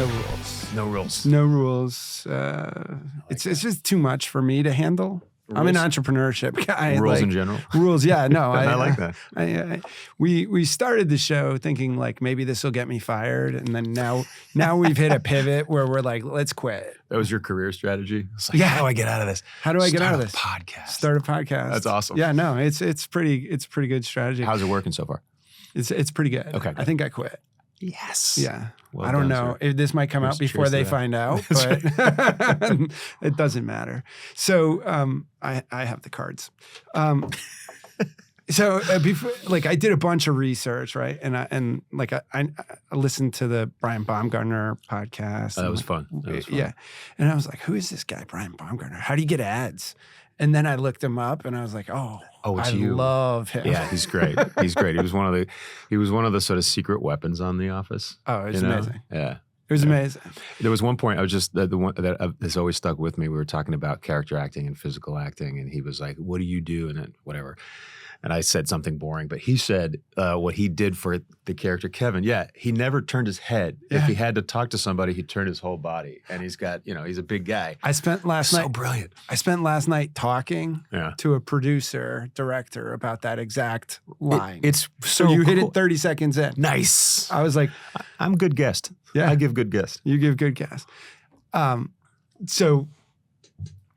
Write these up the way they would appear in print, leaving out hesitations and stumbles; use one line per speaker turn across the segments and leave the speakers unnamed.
no rules.
No rules.
No rules. It's just too much for me to handle.
Rules?
I'm an entrepreneurship guy.
Rules in general.
Rules, yeah. No,
I like that.
We started the show thinking like maybe this will get me fired, and then now we've hit a pivot where we're like, let's quit.
That was your career strategy. It's like,
Yeah.
how do I get out of this?
How do I get out of this?
Podcast.
Start a podcast.
That's awesome.
Yeah, no, it's pretty good strategy.
How's it working so far?
It's pretty good.
Okay.
I think I quit.
Yes.
Yeah.
Well
I don't
done,
know
sir.
if this might come out
Cheers
before
to
they
that.
find out, but it doesn't matter. So I have the cards. So before, like I did a bunch of research, right? And I listened to the Brian Baumgartner podcast.
That was fun. That was fun.
Yeah. And I was like, who is this guy, Brian Baumgartner? How do you get ads? And then I looked him up and I was like,
it's
I
you.
love him.
Yeah, he's great. He's great. He was one of the sort of secret weapons on The Office.
Oh, it's amazing.
Yeah.
It was amazing.
There was one point I was just the one that has always stuck with me. We were talking about character acting and physical acting, and he was like, "What do you do?" And then whatever. And I said something boring, but he said what he did for the character Kevin. Yeah, he never turned his head.
Yeah.
If he had to talk to somebody, he turned his whole body. And he's got, he's a big guy.
I spent last
So
night.
brilliant.
I spent last night talking
Yeah.
to a producer, director about that exact line.
It's
so
so
you hit
cool.
it 30 seconds in.
Nice.
I was like,
I'm a good guest.
Yeah.
I give good guests.
you give good guess. So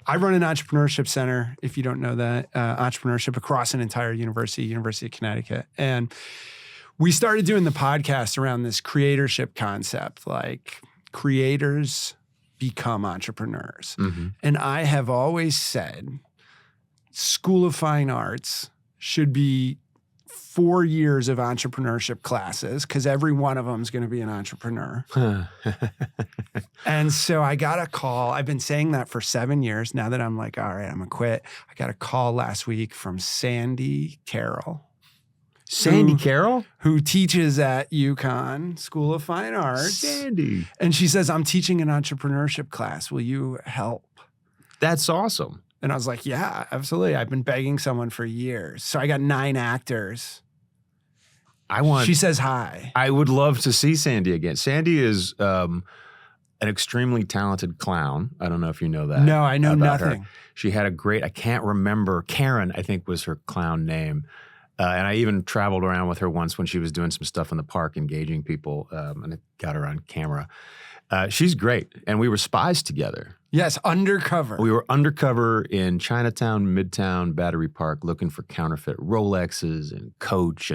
I run an entrepreneurship center, if you don't know that, entrepreneurship across an entire University of Connecticut. And we started doing the podcast around this creatorship concept, like creators become entrepreneurs.
Mm-hmm.
And I have always said School of Fine Arts should be 4 years of entrepreneurship classes because every one of them is going to be an entrepreneur. And so I got a call. I've been saying that for 7 years. Now that I'm like, all right, I'm going to quit. I got a call last week from Sandy Carroll.
Sandy Carroll?
Who teaches at UConn School of Fine Arts.
Sandy.
And she says, I'm teaching an entrepreneurship class. Will you help?
That's awesome.
And I was like, yeah, absolutely. I've been begging someone for years. So I got 9 actors. She says hi.
I would love to see Sandy again. Sandy is an extremely talented clown. I don't know if you know that.
No, I know
about
nothing.
Her. She had a great, I can't remember, Karen, I think was her clown name. And I even traveled around with her once when she was doing some stuff in the park, engaging people, and I got her on camera. She's great. And we were spies together.
Yes, undercover.
We were undercover in Chinatown, Midtown, Battery Park, looking for counterfeit Rolexes and Coach,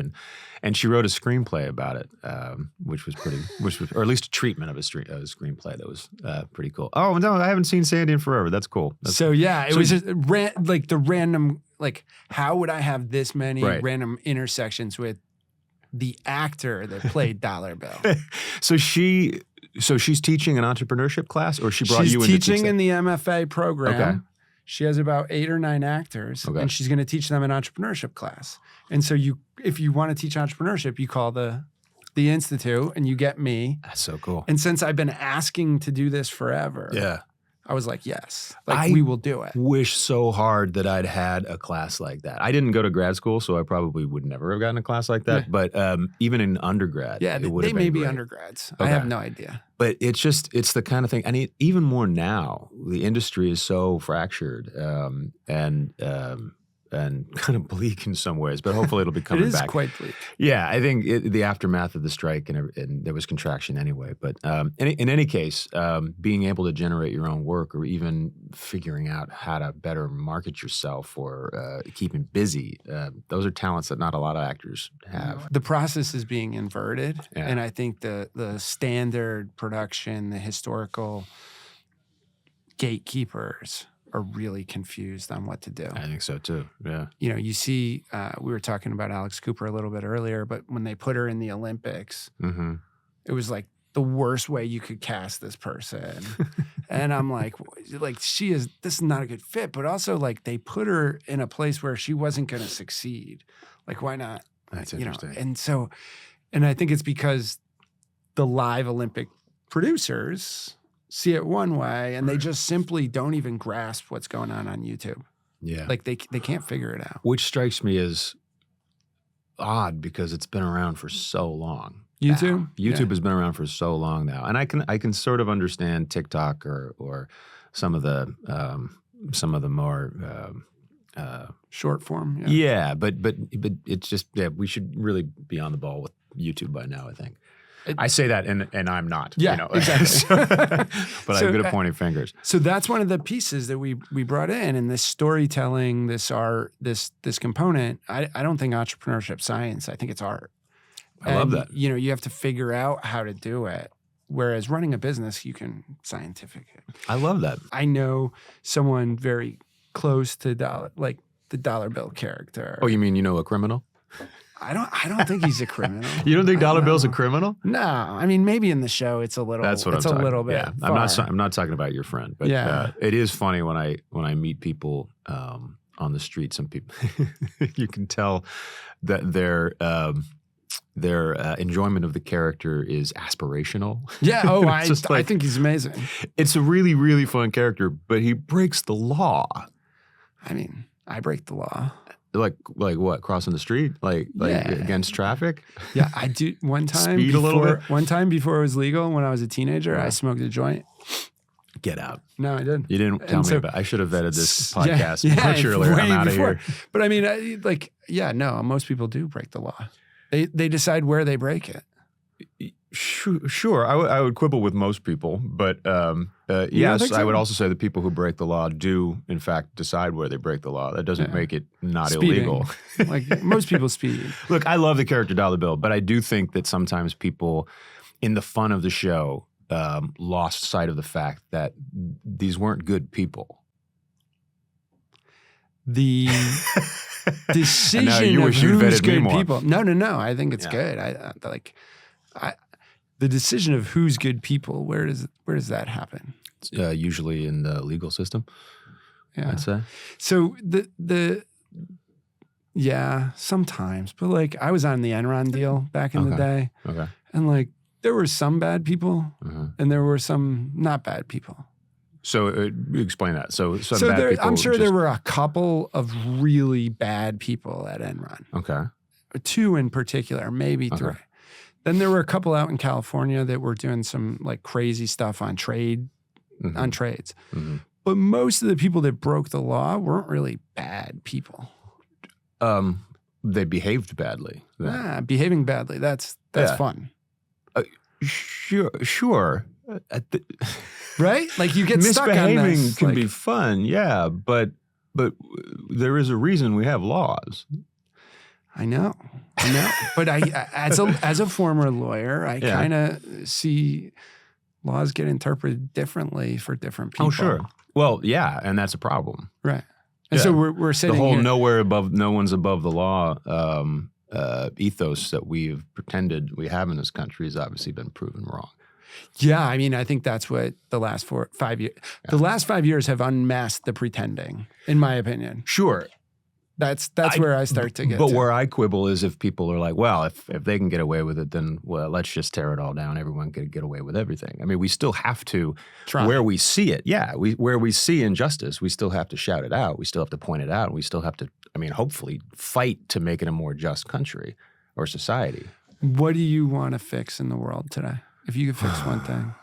and she wrote a screenplay about it, or at least a treatment of a screenplay that was pretty cool. Oh no, I haven't seen Sandy in forever. That's cool.
It was just like the random, like how would I have this many random intersections with the actor that played Dollar Bill?
So she's teaching an entrepreneurship class, or she brought
she's
you in
teaching in the MFA program.
Okay.
She has about 8 or 9 actors,
Okay.
and she's going to teach them an entrepreneurship class. And so if you want to teach entrepreneurship, you call the institute, and you get me.
That's so cool.
And since I've been asking to do this forever,
Yeah.
I was like, yes, we will do it.
Wish so hard that I'd had a class like that. I didn't go to grad school, so I probably would never have gotten a class like that.
Yeah.
But even in undergrad,
Yeah,
it would
they
have been
may be
great.
undergrads.
Okay.
I have no idea.
But it's the kind of thing, and even more now, the industry is so fractured and kind of bleak in some ways, but hopefully it'll be coming back.
It is quite bleak.
Yeah, I think the aftermath of the strike and there was contraction anyway. But in any case, being able to generate your own work, or even figuring out how to better market yourself, or keeping busy, those are talents that not a lot of actors have.
The process is being inverted,
Yeah.
and I think the standard production, the historical gatekeepers are really confused on what to do.
I think so too. Yeah.
You see, we were talking about Alex Cooper a little bit earlier, but when they put her in the Olympics,
Mm-hmm.
it was like the worst way you could cast this person. And I'm like, this is not a good fit, but also like they put her in a place where she wasn't going to succeed. Like, why not?
That's interesting.
And I think it's because the live Olympic producers see it one way, and they just simply don't even grasp what's going on YouTube.
Yeah.
Like they can't figure it out.
Which strikes me as odd because it's been around for so long.
YouTube?
YouTube has been around for so long now, and I can sort of understand TikTok or some of the more
Short form.
yeah, but it's just we should really be on the ball with YouTube by now. I think. I say that and I'm not.
Yeah,
you know?
exactly.
But I'm good at pointing fingers.
So that's one of the pieces that we brought in, and this storytelling, this art, this component. I don't think entrepreneurship science. I think it's art.
I love that.
You know, you have to figure out how to do it. Whereas running a business, you can scientific it.
I love that.
I know someone very close to the dollar bill character.
Oh, you mean you know a criminal?
I don't think he's a criminal.
You don't think Dollar Bill's a criminal?
No, I mean maybe in the show it's a little.
That's what
it's
I'm talking.
a little bit.
Yeah,
far.
I'm not talking about your friend, but it is funny when I meet people on the street. Some people, you can tell that their enjoyment of the character is aspirational.
Yeah. Oh,
I
think he's amazing.
It's a really, really fun character, but he breaks the law.
I mean, I break the law.
Like what? Crossing the street? Like against traffic?
Yeah, I do. One time,
Speed a little bit?
One time before it was legal, when I was a teenager, I smoked a joint.
Get out.
No, I didn't.
You didn't tell me about. I should have vetted this podcast
yeah,
much earlier. I'm out of here.
But I mean, no, most people do break the law. They decide where they break it.
Sure. I would quibble with most people, but yes, I would also say the people who break the law do, in fact, decide where they break the law. That doesn't make it not
Speeding.
illegal.
Like most people speed.
Look, I love the character Dollar Bill, but I do think that sometimes people, in the fun of the show, lost sight of the fact that these weren't good people.
The decision of who's good people. No. I think it's good. The decision of who's good people. Where does that happen?
Usually in the legal system.
Yeah,
I'd say.
So sometimes, but like I was on the Enron deal back in the day.
Okay.
And like there were some bad people, and there were some not bad people.
So explain that. So bad people.
I'm sure there were a couple of really bad people at Enron.
Okay.
2 in particular, maybe 3.
Okay.
Then there were a couple out in California that were doing some like crazy stuff on trades.
Mm-hmm.
But most of the people that broke the law weren't really bad people.
They behaved badly.
Behaving badly. That's fun.
Sure.
Right? Like you get stuck on this.
Misbehaving can be fun, yeah, but there is a reason we have laws.
I know. But as a former lawyer, I kind of see laws get interpreted differently for different people.
Oh, sure. Well, yeah, and that's a problem.
Right. And so we're sitting
the whole
here.
no one's above the law ethos that we've pretended we have in this country has obviously been proven wrong.
Yeah, I mean, I think that's what the last 5 years. The last 5 years have unmasked the pretending, in my opinion.
Sure.
That's where I start to get
But
to.
where I quibble is if people are like, well, if they can get away with it, then, well, let's just tear it all down. Everyone can get away with everything. I mean, we still have to, where we see it, where we see injustice, we still have to shout it out. We still have to point it out. We still have to, hopefully fight to make it a more just country or society.
What do you want to fix in the world today? If you could fix one thing.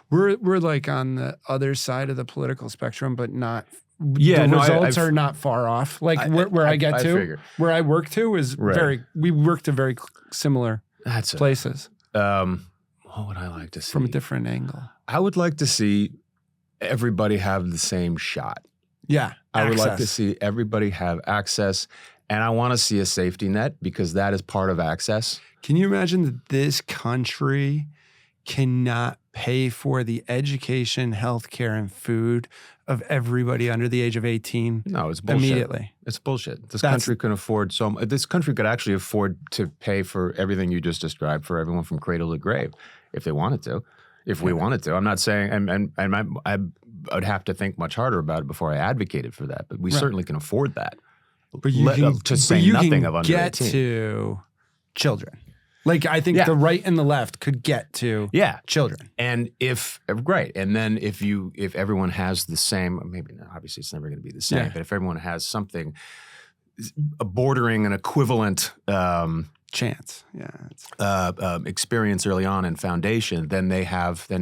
We're like on the other side of the political spectrum, but not. The results are not far off. Like where I work to is we work to very similar places.
What would I like to see?
From a different angle.
I would like to see everybody have the same shot.
Yeah.
I would like to see everybody have access, and I want to see a safety net because that is part of access.
Can you imagine that this country cannot pay for the education, healthcare, and food of everybody under the age of 18?
No, it's bullshit.
Immediately.
It's bullshit. This country can afford this country could actually afford to pay for everything you just described for everyone from cradle to grave if they wanted to. If we wanted to. I'm not saying, and I'd have to think much harder about it before I advocated for that, but we certainly can afford that.
But you can get
18.
to children. Like I think the right and the left could get to children.
And if everyone has the same, maybe not, obviously it's never going to be the same, but if everyone has something bordering an equivalent
chance. Yeah.
Experience early on and foundation, then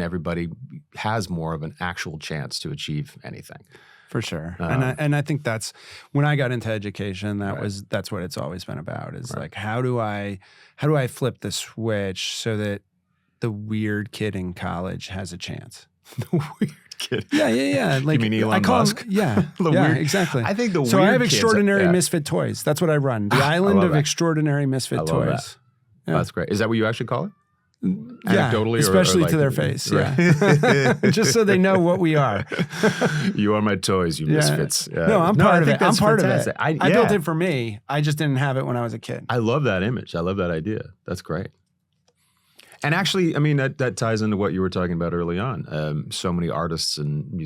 everybody has more of an actual chance to achieve anything.
For sure. And I think that's when I got into education, that's what it's always been about is like, how do I flip the switch so that the weird kid in college has a chance?
The weird kid.
Yeah. Like,
you mean Elon Musk?
Weird, exactly.
I think
so I have extraordinary misfit toys. That's what I run. The island of extraordinary misfit toys.
That. Yeah. That's great. Is that what you actually call it?
Yeah,
anecdotally,
especially
or
to their face. Yeah, just so they know what we are.
You are my toys, you misfits.
No, I'm part of it. I'm part
fantastic.
of it. I built it for me. I just didn't have it when I was a kid.
I love that image. I love that idea. That's great. And actually, I mean, that ties into what you were talking about early on. So many artists and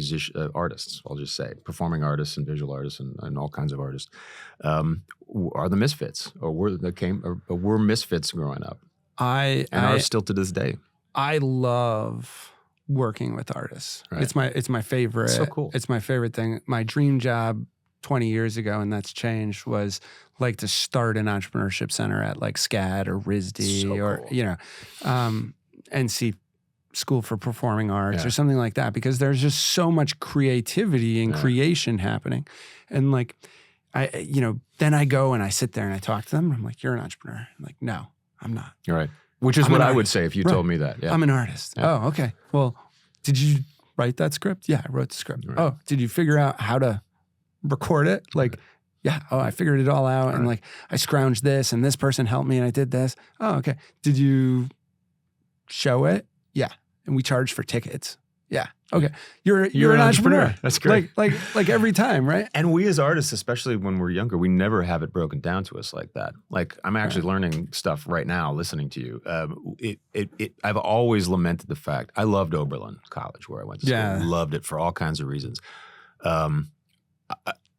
artists, I'll just say, performing artists and visual artists and all kinds of artists are the misfits, or were misfits growing up. And are still to this day.
I love working with artists.
Right.
It's my favorite.
So cool.
It's my favorite thing. My dream job 20 years ago, and that's changed, was like to start an entrepreneurship center at like SCAD or RISD or NC School for Performing Arts or something like that, because there's just so much creativity and creation happening. And like then I go and I sit there and I talk to them. I'm like, you're an entrepreneur. I'm like, no, I'm not.
You're right. Which is what I would say if you told me that. Yeah.
I'm an artist. Yeah. Oh, okay. Well, did you write that script? Yeah, I wrote the script. Right. Oh, did you figure out how to record it? Like, yeah. Oh, I figured it all out. And like, I scrounged this and this person helped me and I did this. Oh, okay. Did you show it? Yeah. And we charged for tickets. Yeah. Okay. You're an entrepreneur.
That's great.
Like every time, right?
And we as artists, especially when we're younger, we never have it broken down to us like that. Like I'm actually learning stuff right now listening to you. I've always lamented the fact I loved Oberlin College where I went to school. Loved it for all kinds of reasons.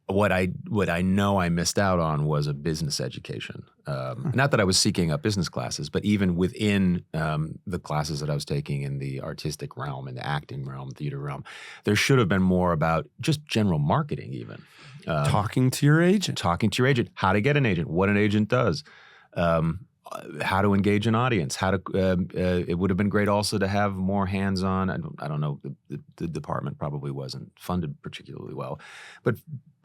What I know I missed out on was a business education. Not that I was seeking up business classes, but even within the classes that I was taking in the artistic realm, in the acting realm, theater realm, there should have been more about just general marketing even.
Talking to your agent.
How to get an agent, what an agent does, how to engage an audience, it would have been great also to have more hands-on. I don't know, the department probably wasn't funded particularly well, but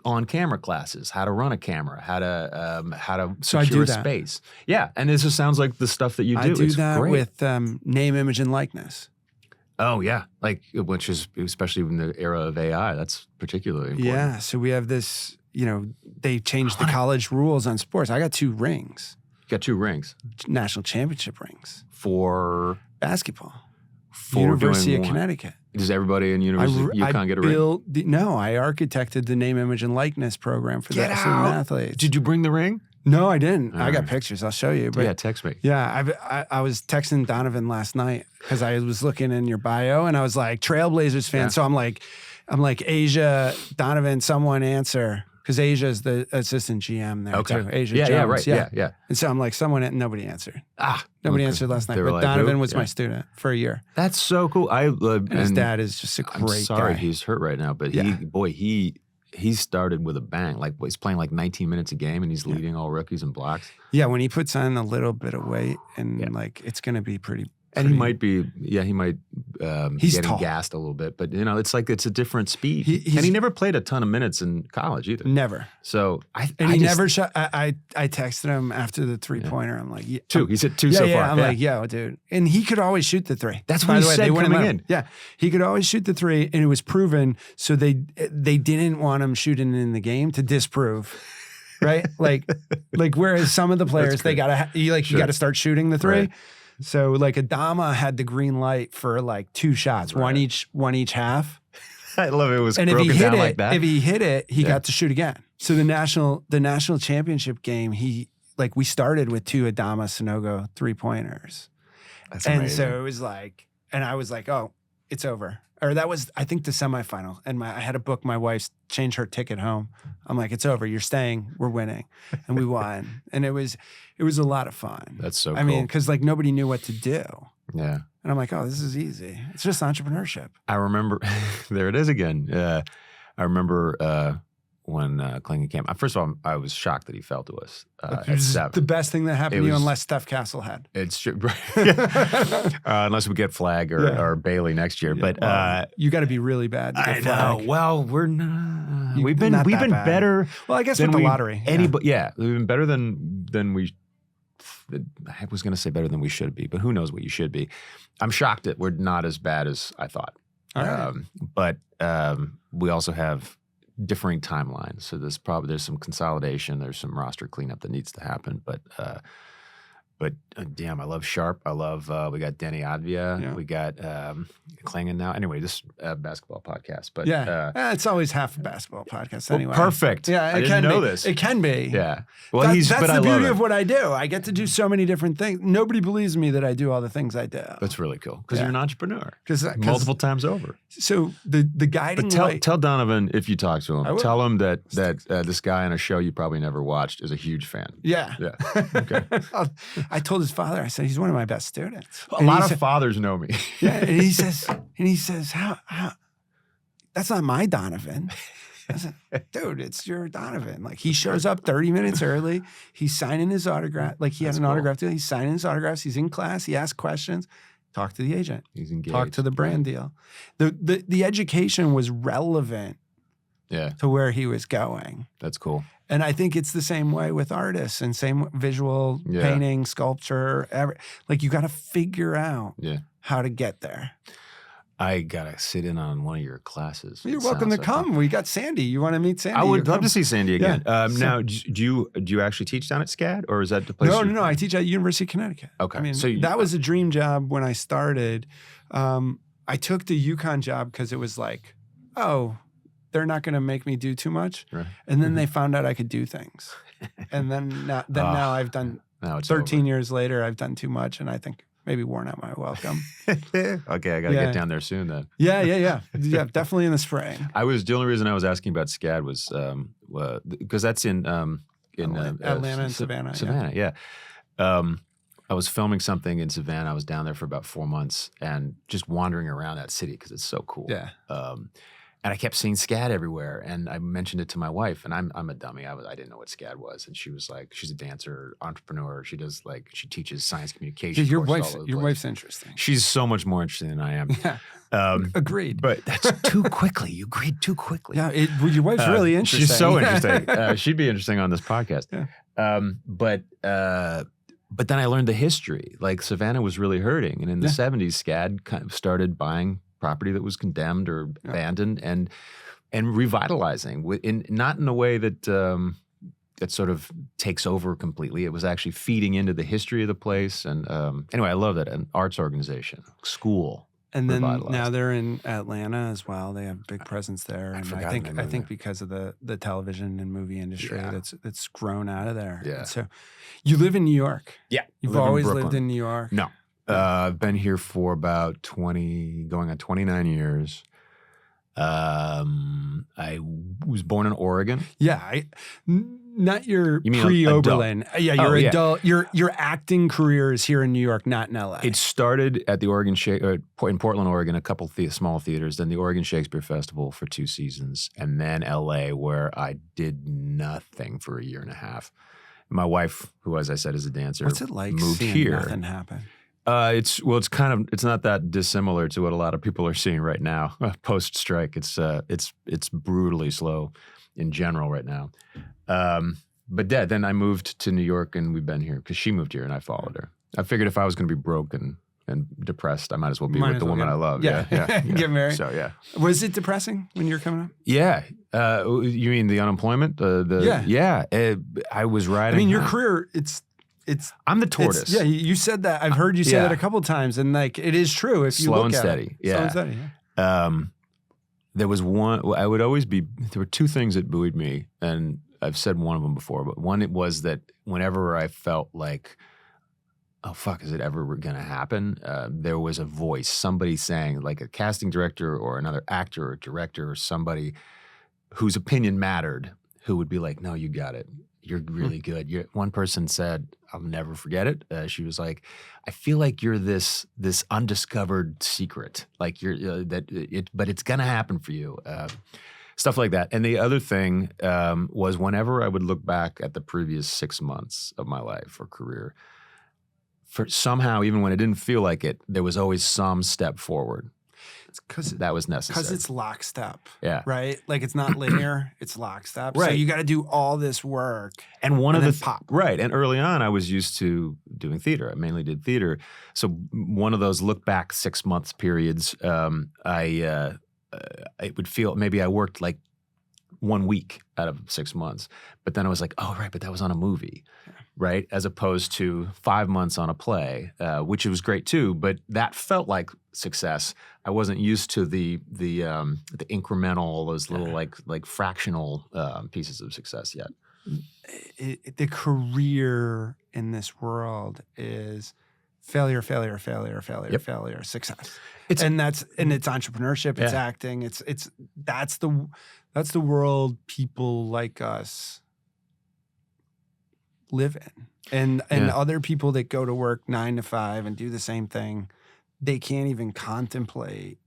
on-camera classes, how to run a camera, how to secure a space. Yeah, and this just sounds like the stuff that you do.
I do that with name, image, and likeness.
Oh yeah, which is especially in the era of AI, that's particularly important.
Yeah, so we have this. They changed the college rules on sports. I got 2 rings.
You got 2 rings,
national championship rings
for
basketball.
For
University of Connecticut.
Does everybody in University of UConn get a ring?
No, I architected the name, image, and likeness program for the athletes.
Did you bring the ring?
No, I didn't. I got pictures. I'll show you. But
yeah, text me.
Yeah, I was texting Donovan last night because I was looking in your bio and I was like, Trailblazers fan. Yeah. So I'm like, Asia, Donovan, someone answer. Because Asia is the assistant GM there too. Asia Jones.
Yeah, right. Yeah.
And so I'm like, nobody answered. Nobody answered last night. But Donovan was my student for a year.
That's so cool.
And his dad is just a great guy.
I'm sorry he's hurt right now, but he started with a bang. Like he's playing like 19 minutes a game and he's leading all rookies and blocks.
Yeah, when he puts on a little bit of weight and like it's going to be pretty.
And he might getting gassed a little bit, but it's like it's a different speed. And he never played a ton of minutes in college either.
Never.
So
he never shot. I texted him after the 3-pointer. I'm like,
2. He said 2 so far.
I'm like, yo, dude. And he could always shoot the 3.
That's what he said coming in.
Yeah, he could always shoot the 3, and it was proven. So they didn't want him shooting in the game to disprove. Right, like whereas some of the players you gotta start shooting the 3. Right. So like Adama had the green light for like 2 shots, one each half.
I love it. It was broken down like that.
If he hit it, he got to shoot again. So the national championship game, we started with 2 Adama Sanogo 3-pointers.
That's amazing.
And so it was like, and I was like, oh, it's over. Or that was, I think, the semifinal. And I had to book my wife's, change her ticket home. I'm like, it's over. You're staying. We're winning. And we won. And it was a lot of fun.
That's so cool.
I mean, because nobody knew what to do.
Yeah.
And I'm like, oh, this is easy. It's just entrepreneurship.
I remember, there it is again. I remember Klingon came. First of all, I was shocked that he fell to us at
Which is
7.
the best thing that happened to you, unless Steph Castle had.
It's true. Unless we get Flag or Bailey next year.
Yeah,
But
you got to be really bad to get
I know.
Flag.
Well, we're not. We've been
not that bad.
better.
Well, I guess with the lottery.
Anybody, we've been better than we. I was going to say better than we should be, but who knows what you should be. I'm shocked that we're not as bad as I thought.
All right.
But we also have differing timelines. So there's some consolidation. There's some roster cleanup that needs to happen. But damn, I love Sharp. I love, we got Denny Advia.
Yeah.
We got Klingon now. Anyway, this basketball podcast. But
it's always half a basketball podcast anyway.
Well, perfect.
Yeah,
I didn't know this.
It can be.
Yeah. Well,
that's
but
the
I
beauty
love
of what I do. I get to do so many different things. Nobody believes me that I do all the things I do.
That's really cool because you're an entrepreneur.
Multiple
times over.
So the guiding light.
Tell Donovan if you talk to him.
I will.
Tell him that this guy on a show you probably never watched is a huge fan.
Yeah.
Yeah. Okay.
I told his father, I said, he's one of my best students.
A lot of fathers know me.
Yeah. And he says, how that's not my Donovan. I said, dude, it's your Donovan. Like, he shows up 30 minutes early. He's signing his autograph. Like, he has an autograph deal. He's signing his autographs. He's in class. He asks questions. Talk to the agent.
He's engaged.
Talk to the brand deal. The education was relevant to where he was going.
That's cool.
And I think it's the same way with artists and same visual painting, sculpture, like, you got to figure out how to get there.
I got to sit in on one of your classes.
You're welcome to come. We got Sandy. You want to meet Sandy?
I would love to see Sandy again.
Yeah.
Now, do you actually teach down at SCAD, or is that the place?
No. I teach at University of Connecticut.
Okay.
I mean,
so
that was a dream job when I started. I took the UConn job because it was like, oh, they're not going to make me do too much. Right. And then they found out I could do things. And then now I've done, 13 years later, I've done too much. And I think maybe worn out my welcome.
Okay, I got to get down there soon then.
Yeah, definitely in the spring.
The only reason I was asking about SCAD was because that's in
Atlanta and Savannah.
Savannah, yeah. I was filming something in Savannah. I was down there for about 4 months and just wandering around that city because it's so cool. Yeah. And I kept seeing SCAD everywhere, and I mentioned it to my wife. And I'm a dummy. I didn't know what SCAD was, and she was like, "She's a dancer, entrepreneur. She teaches science communication."
Your wife's interesting.
She's so much more interesting than I am.
Yeah. Agreed.
But that's too quickly. You agreed too quickly.
Yeah. Your wife's really interesting.
She's so interesting. She'd be interesting on this podcast.
Yeah.
But then I learned the history. Like, Savannah was really hurting, and in the 70s, SCAD kind of started buying property that was condemned or abandoned and revitalizing, not in a way that that sort of takes over completely. It was actually feeding into the history of the place. And anyway, I love that. An arts organization, school.
And then now they're in Atlanta as well. They have a big presence there. And I think because of the television and movie industry that's grown out of there.
Yeah.
And so you live in New York.
Yeah.
You've always lived in New York.
No. I've been here for about 29 years. I was born in Oregon.
Yeah. Not your pre-Oberlin. Yeah, your adult. Your acting career is here in New York, not in LA.
It started at the in Portland, Oregon, a couple small theaters, then the Oregon Shakespeare Festival for 2 seasons, and then LA, where I did nothing for a year and a half. My wife, who, as I said, is a dancer,
what's it like
moved
seeing
here.
Nothing happen?
It's not that dissimilar to what a lot of people are seeing right now post-strike. It's brutally slow in general right now. But then I moved to New York, and we've been here because she moved here and I followed her. I figured if I was going to be broke and depressed, I might as well be with the woman I love. Yeah.
Get married.
So yeah.
Was it depressing when you were coming up?
Yeah. You mean the unemployment? Yeah. I was riding.
I mean, your career,
I'm the tortoise.
You said that. I've heard you say that a couple of times, and like, it is true if you look at it.
Slow and steady. There was one. There were 2 things that buoyed me, and I've said one of them before. But one, it was that whenever I felt like, oh fuck, is it ever going to happen? There was a voice, somebody saying, like a casting director or another actor or director or somebody whose opinion mattered, who would be like, no, you got it. You're really good. One person said, I'll never forget it. She was like, I feel like you're this undiscovered secret, like but it's gonna happen for you. Stuff like that. And the other thing was whenever I would look back at the previous 6 months of my life or career, for somehow, even when it didn't feel like it, there was always some step forward.
It's because
That was necessary.
Because it's lockstep.
Yeah.
Right? Like it's not linear, it's lockstep. So
Right.
you got to do all this work.
And one
And
of
then
the
pop.
Right. And early on, I was used to doing theater. I mainly did theater. So one of those look back 6 months periods, it would feel maybe I worked like 1 week out of 6 months, but then I was like, oh right, but that was on a movie, right? As opposed to 5 months on a play, which was great too. But that felt like success. I wasn't used to the incremental, those little like fractional pieces of success yet.
The career in this world is failure, failure, failure, failure,
Yep.
failure, success.
It's
And it's entrepreneurship, it's acting, that's the world people like us live in. And other people that go to work 9 to 5 and do the same thing, they can't even contemplate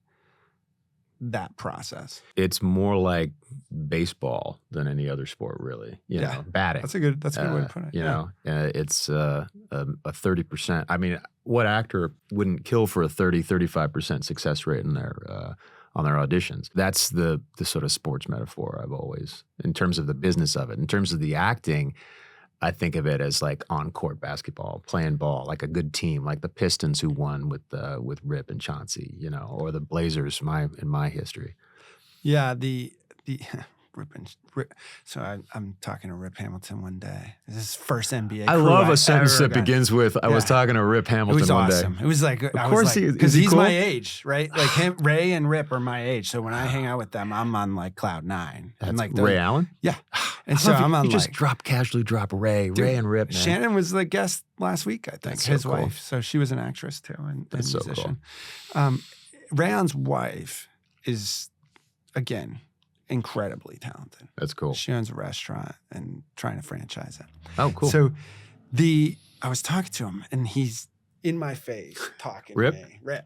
that process.
It's more like baseball than any other sport, really. You know, batting.
That's a good way to put it.
You know, it's a 30%. I mean, what actor wouldn't kill for a 35% success rate in their on their auditions? That's the sort of sports metaphor I've always, in terms of the business of it. In terms of the acting, I think of it as like on-court basketball, playing ball, like a good team, like the Pistons who won with Rip and Chauncey, you know, or the Blazers in my history.
Yeah, the Rip. So I'm talking to Rip Hamilton one day. This is his first NBA.
I love a sentence that begins with, I was talking to Rip Hamilton
it was
one
awesome.
day.
It was like,
of course,
because
he
he's
cool?
my age, right? Like Ray and Rip are my age. So when I hang out with them, I'm on like cloud 9.
That's
and like
Ray Allen?
Yeah. And
I
so
love
I'm on
you
like,
just casually drop Ray and Rip, man.
Shannon was the guest last week, I think,
That's so
his
cool.
wife. So she was an actress too and
That's so
musician. Ray Allen's wife is, again, incredibly talented.
That's cool.
She owns a restaurant and trying to franchise it.
Oh, cool.
So I was talking to him and he's in my face talking
Rip?
to me. Rip.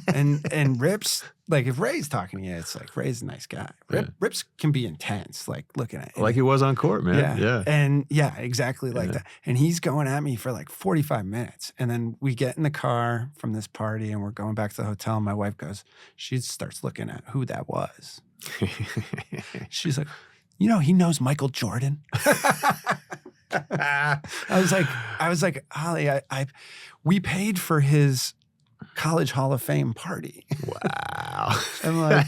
And Rip's like, if Ray's talking to you, it's like Ray's a nice guy. Rip's can be intense, like looking at
like he was on court, man. Yeah.
And exactly like that. And he's going at me for like 45 minutes. And then we get in the car from this party and we're going back to the hotel. And my wife goes, she starts looking at who that was. She's like, you know, he knows Michael Jordan. I was like, Holly, we paid for his College Hall of Fame party.
Wow.
I'm like,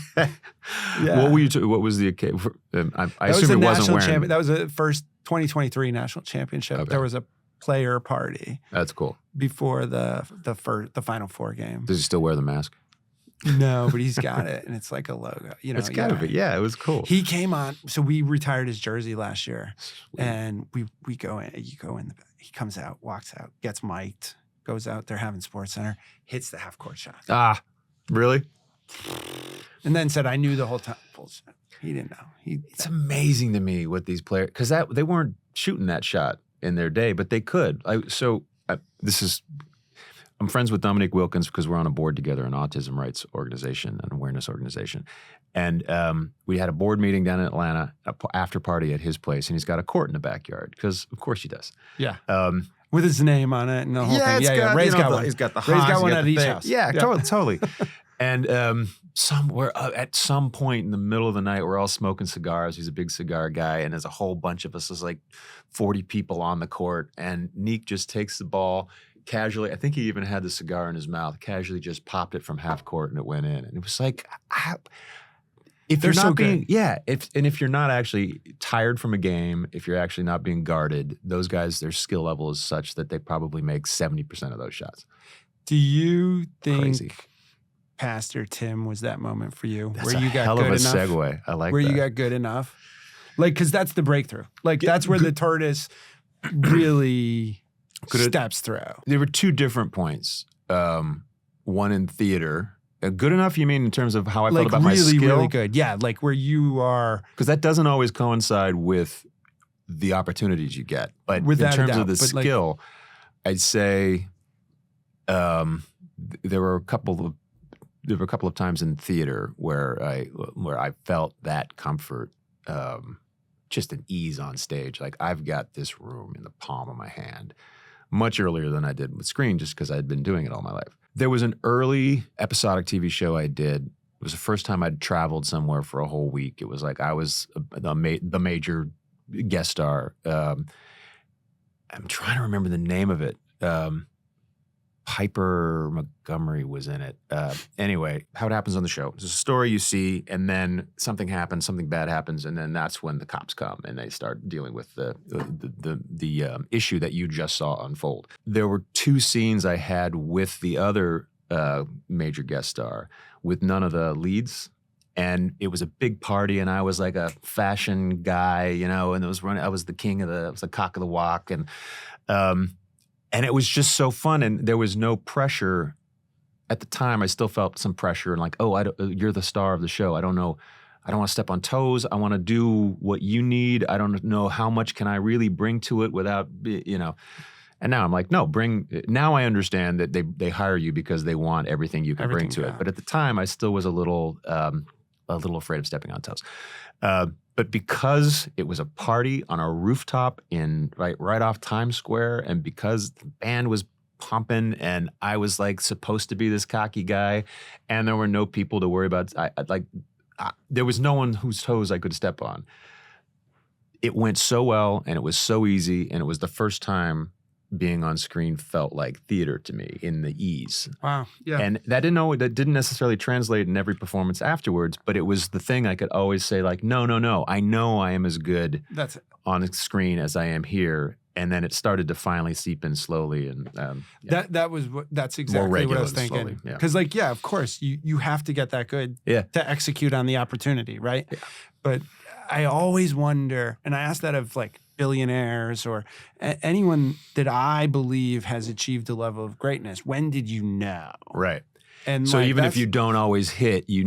What were you? What was the occasion? I assume it wasn't wearing.
That was the first 2023 national championship.
Okay.
There was a player party
That's cool.
before the Final Four game.
Does he still wear the mask?
No, but he's got it, and it's like a logo. You know,
It's gotta be. Yeah, it was cool.
He came on, so we retired his jersey last year,
Sweet.
and we go in. You go in. He comes out, walks out, gets mic'd, goes out. They're having Sports Center, hits the half court shot.
Ah, really?
And then said, "I knew the whole time." Bullshit. He didn't know.
It's amazing to me what these players, because they weren't shooting that shot in their day, but they could. I'm friends with Dominique Wilkins because we're on a board together, an autism rights organization, an awareness organization. And we had a board meeting down in Atlanta, after party at his place, and he's got a court in the backyard because, of course, he does.
Yeah. With his name on it and the whole thing. Ray's got one.
He's got the
Ray's
Haas,
got one
he's
at each house.
Yeah, totally. And somewhere at some point in the middle of the night, we're all smoking cigars. He's a big cigar guy, and there's a whole bunch of us. There's like 40 people on the court, and Neek just takes the ball casually. I think he even had the cigar in his mouth. Casually, just popped it from half court, and it went in. And it was like, if
They're
you're not
so
being,
good.
if you're not actually tired from a game, if you're actually not being guarded, those guys, their skill level is such that they probably make 70% of those shots.
Do you think
Crazy.
Pastor Tim was that moment for you?
That's
where
a
you got
hell
good
of a
enough?
segue. I like
where
that.
you got good enough? Like, because that's the breakthrough. Like, that's where the tortoise really steps through.
There were two different points. One in theater. Good enough, you mean in terms of how I felt about my skill?
Really good. Yeah, like where you are.
Because that doesn't always coincide with the opportunities you get. But
Without
in terms
a doubt,
of the
but
skill, I'd say there were a couple of there were a couple of times in theater where I felt that comfort, just an ease on stage. Like I've got this room in the palm of my hand much earlier than I did with screen, just because I'd been doing it all my life. There was an early episodic TV show I did. It was the first time I'd traveled somewhere for a whole week. It was like I was the major guest star. I'm trying to remember the name of it. Piper Montgomery was in it. Anyway, how it happens on the show. It's a story you see, and then something happens, something bad happens, and then that's when the cops come and they start dealing with the issue that you just saw unfold. There were 2 scenes I had with the other major guest star with none of the leads. And it was a big party, and I was like a fashion guy, and I was the king of I was the cock of the walk, and it was just so fun, and there was no pressure. At the time, I still felt some pressure, and like, you're the star of the show. I don't know, I don't want to step on toes. I want to do what you need. I don't know how much can I really bring to it without, And now I'm like, no, now I understand that they hire you because they want everything you can bring to it. But at the time, I still was a little afraid of stepping on toes. But because it was a party on a rooftop right off Times Square, and because the band was pumping and I was like supposed to be this cocky guy, and there were no people to worry about, there was no one whose toes I could step on. It went so well, and it was so easy, and it was the first time being on screen felt like theater to me in the ease.
Wow. Yeah.
And that didn't necessarily translate in every performance afterwards, but it was the thing I could always say, like, no. I know I am as good on screen as I am here. And then it started to finally seep in slowly. And
that's exactly what I was thinking. Because of course you have to get that good to execute on the opportunity, right? Yeah. But I always wonder, and I ask that of like billionaires or anyone that I believe has achieved a level of greatness. When did you know?
Right. And so even if you don't always hit, you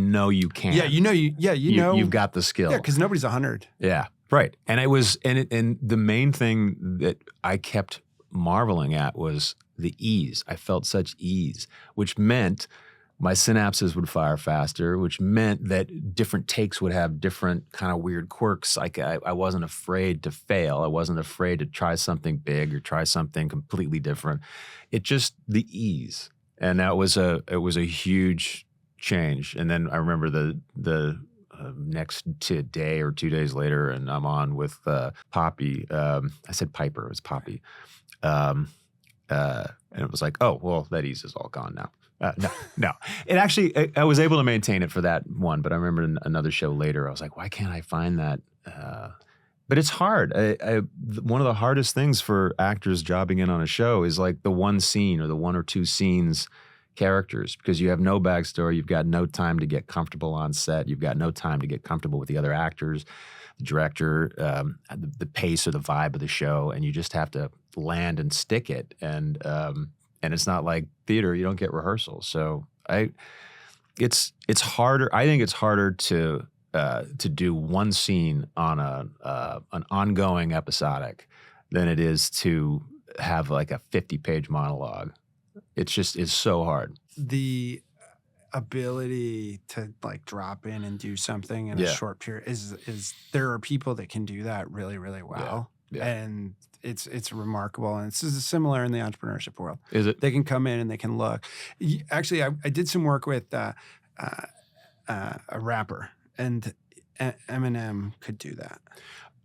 can.
Yeah,
you've got the skill.
Yeah, because nobody's 100.
Yeah, right. And it was, and the main thing that I kept marveling at was the ease. I felt such ease, which meant my synapses would fire faster, which meant that different takes would have different kind of weird quirks. Like I wasn't afraid to fail. I wasn't afraid to try something big or try something completely different. It just the ease, and it was a huge change. And then I remember the next day or 2 days later, and I'm on with Poppy. I said Piper. It was Poppy, and it was like, oh well, that ease is all gone now. No. It actually, I was able to maintain it for that one, but I remember in another show later, I was like, why can't I find that? But it's hard. One of the hardest things for actors jobbing in on a show is like the one scene or the 1 or 2 scenes characters, because you have no backstory. You've got no time to get comfortable on set. You've got no time to get comfortable with the other actors, the director, the pace or the vibe of the show, and you just have to land and stick it. And it's not like theater; you don't get rehearsals. So it's harder. I think it's harder to do one scene on an ongoing episodic than it is to have like a 50-page monologue. It's so hard.
The ability to like drop in and do something in a short period is there are people that can do that really, really well. Yeah. And it's remarkable. And it's similar in the entrepreneurship world.
Is it?
They can come in and they can look. Actually, I did some work with a rapper, and Eminem could do that.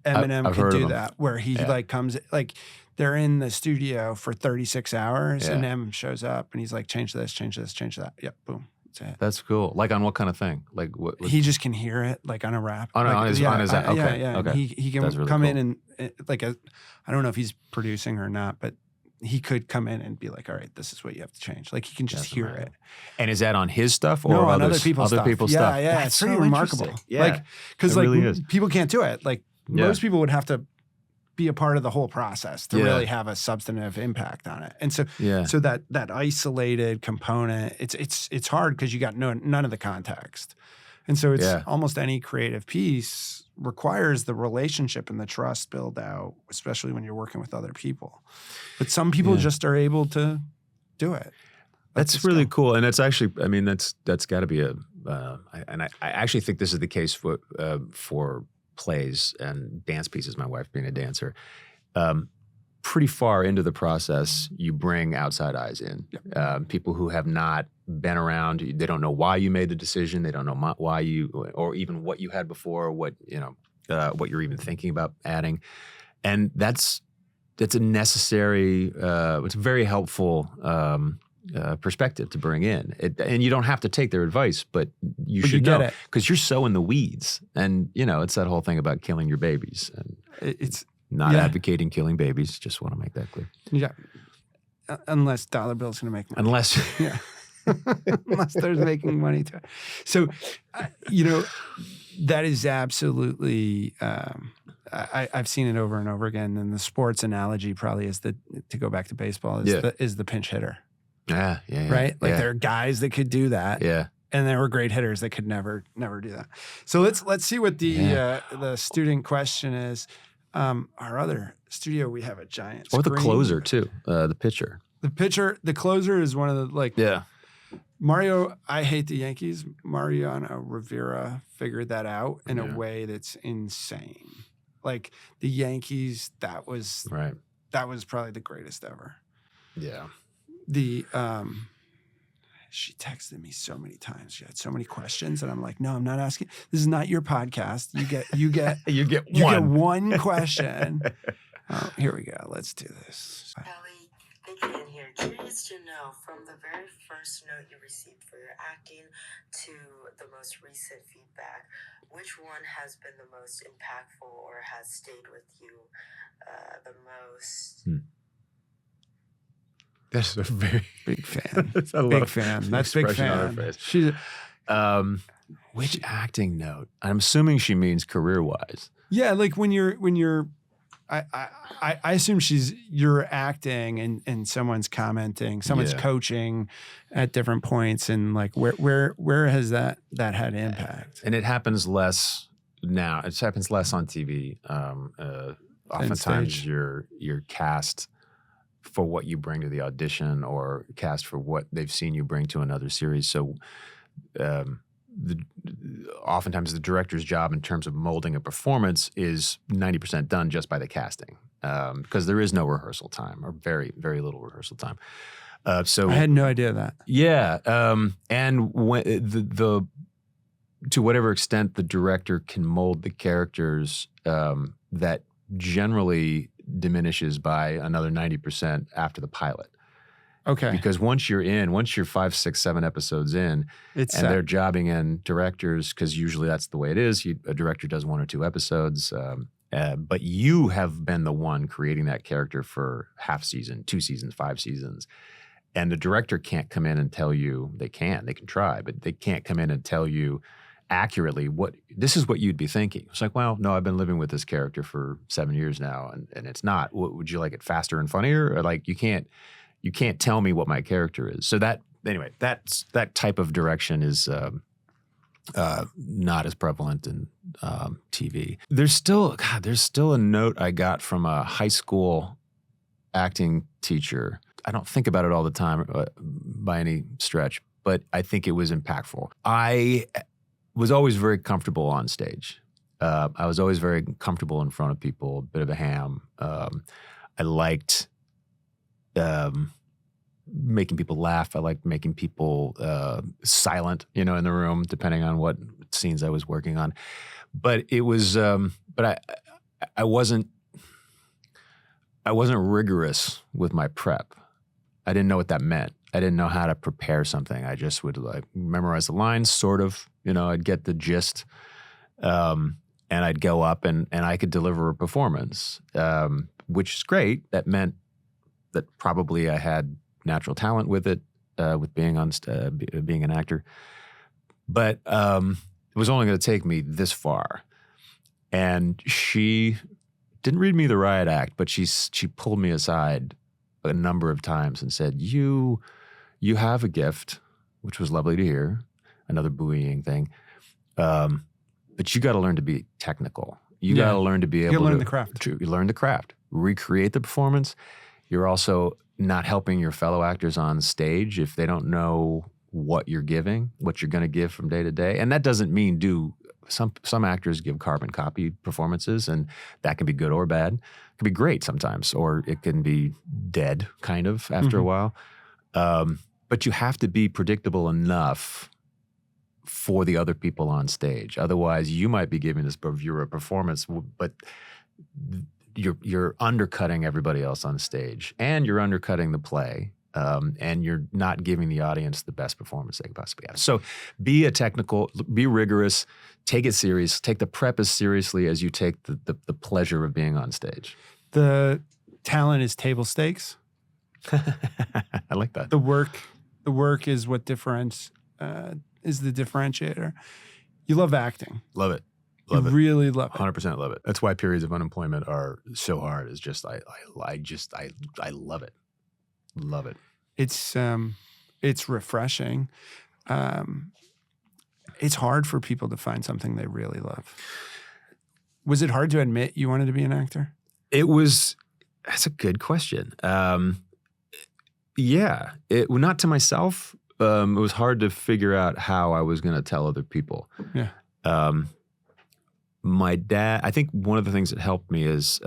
Eminem could do that, where he like comes, like they're in the studio for 36 hours and Em shows up and he's like, change this, change this, change that. Yep, boom.
That's cool. Like on what kind of thing? Like what?
He just can hear it, like on a rap.
On his okay.
Yeah.
Okay.
He can
really
come
cool.
in and I don't know if he's producing or not, but he could come in and be like, all right, this is what you have to change. Like he can just hear it.
And is that on his stuff or
no, on
other
people's stuff? Yeah. It's pretty remarkable. Yeah. Like, because like really people can't do it. Like most people would have to be a part of the whole process to really have a substantive impact on it. And so so that isolated component, it's hard because you got none of the context. And so it's almost any creative piece requires the relationship and the trust build out, especially when you're working with other people. But some people just are able to do it.
That's really cool. And that's actually, I mean, that's got to be I actually think this is the case for plays and dance pieces, my wife being a dancer. Pretty far into the process, you bring outside eyes in. People who have not been around, they don't know why you made the decision. They don't know why you, or even what you had before, what you're even thinking about adding. And that's a necessary, it's a very helpful perspective to bring in. And you don't have to take their advice, but you should know, because you're so in the weeds. And, it's that whole thing about killing your babies. And it's not advocating killing babies. Just want to make that clear.
Yeah. Unless Dollar Bill's going to make money.
Unless
they're making money too. So, that is absolutely, I've seen it over and over again. And the sports analogy probably is to go back to baseball, is the pinch hitter.
Yeah.
Right? Like there are guys that could do that.
Yeah.
And there were great hitters that could never do that. So let's see what the student question is. Our other studio, we have a giant screen.
Or the closer too, the pitcher.
The closer is one of the Mario, I hate the Yankees. Mariano Rivera figured that out in a way that's insane. Like the Yankees, that was probably the greatest ever.
Yeah.
She texted me so many times. She had so many questions, and I'm like, "No, I'm not asking. This is not your podcast. You get
you get
one question." Here we go. Let's do this.
Kelly, thank you in here. Curious to know, from the very first note you received for your acting to the most recent feedback, which one has been the most impactful or has stayed with you the most?
That's a very
big fan.
Big fan.
That's big fan. She's
which acting note? I'm assuming she means career-wise.
Yeah, like when you're I assume you're acting and someone's commenting, someone's coaching at different points, and like where has that had impact?
And it happens less now. It happens less on TV. Oftentimes you're cast for what you bring to the audition, or cast for what they've seen you bring to another series. So oftentimes the director's job in terms of molding a performance is 90% done just by the casting, because there is no rehearsal time, or very, very little rehearsal time. So
I had no idea of that.
Yeah. And when to whatever extent the director can mold the characters, that generally diminishes by another 90% after the pilot.
Okay.
Because once you're 5, 6, 7 episodes in, they're jobbing in directors, because usually that's the way it is. A director does 1 or 2 episodes, but you have been the one creating that character for half season, 2 seasons, 5 seasons. And the director can't come in and tell you, they can try, but they can't come in and tell you accurately this is what you'd be thinking. It's like, well, no, I've been living with this character for 7 years now, and it's not. Would you like it faster and funnier? Or like you can't tell me what my character is. So that type of direction is not as prevalent in TV. There's still a note I got from a high school acting teacher. I don't think about it all the time by any stretch, but I think it was impactful. I was always very comfortable on stage. I was always very comfortable in front of people, a bit of a ham. I liked making people laugh. I liked making people silent, in the room, depending on what scenes I was working on. But it was, but I wasn't rigorous with my prep. I didn't know what that meant. I didn't know how to prepare something. I just would memorize the lines, sort of. I'd get the gist, and I'd go up and I could deliver a performance, which is great. That meant that probably I had natural talent with it, with being being an actor. But it was only going to take me this far. And she didn't read me the riot act, but she pulled me aside a number of times and said, you have a gift, which was lovely to hear, another buoying thing. But you got to learn to be technical. You got to learn to be able to
learn the craft.
You learn the craft, recreate the performance. You're also not helping your fellow actors on stage if they don't know what you're giving, what you're going to give from day to day. And that doesn't mean some actors give carbon copy performances, and that can be good or bad. It can be great sometimes, or it can be dead kind of after a while. But you have to be predictable enough for the other people on stage. Otherwise, you might be giving this bravura performance, but you're undercutting everybody else on stage, and you're undercutting the play, and you're not giving the audience the best performance they can possibly have. So be be rigorous, take it serious, take the prep as seriously as you take the pleasure of being on stage.
The talent is table stakes.
I like that.
The work is what is the differentiator. You love acting.
Love it.
You really love it.
100% love it. That's why periods of unemployment are so hard. It's just I love it. Love it.
It's refreshing. It's hard for people to find something they really love. Was it hard to admit you wanted to be an actor?
That's a good question. Yeah. Not to myself. It was hard to figure out how I was going to tell other people.
Yeah.
My dad, I think one of the things that helped me is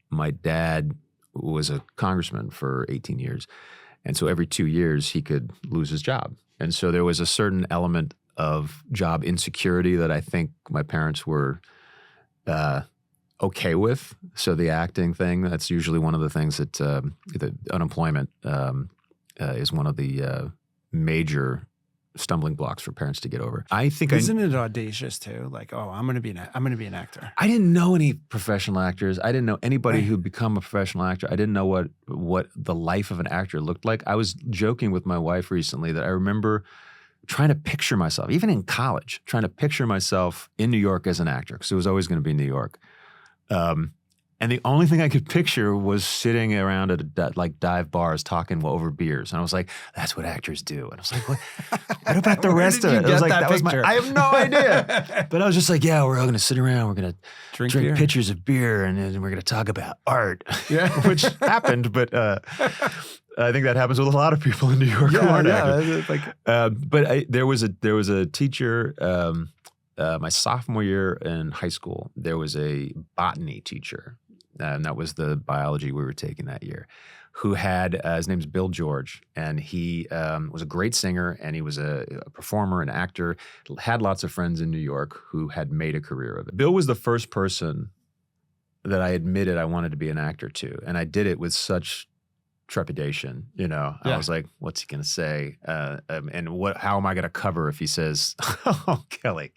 my dad was a congressman for 18 years. And so every 2 years he could lose his job. And so there was a certain element of job insecurity that I think my parents were okay with. So the acting thing, that's usually one of the things that the unemployment is one of the major stumbling blocks for parents to get over. I think
Isn't it audacious too? Like, oh, I'm going to be an actor.
I didn't know any professional actors. I didn't know anybody who'd become a professional actor. I didn't know what the life of an actor looked like. I was joking with my wife recently that I remember trying to picture myself, even in college, trying to picture myself in New York as an actor, because it was always going to be New York. And the only thing I could picture was sitting around at dive bars talking over beers. And I was like, that's what actors do. And I was like, what about the rest of it? I was like, I have no idea. But I was just like, yeah, we're all going to sit around. We're going to drink pitchers of beer, and then we're going to talk about art, which happened. But I think that happens with a lot of people in New York who aren't actors. But there was a teacher, my sophomore year in high school, there was a botany teacher, and that was the biology we were taking that year, who had, his name's Bill George, and he was a great singer, and he was a performer, an actor, had lots of friends in New York who had made a career of it. Bill was the first person that I admitted I wanted to be an actor to, and I did it with such trepidation, I was like, what's he going to say? And how am I going to cover if he says, oh, Kelly.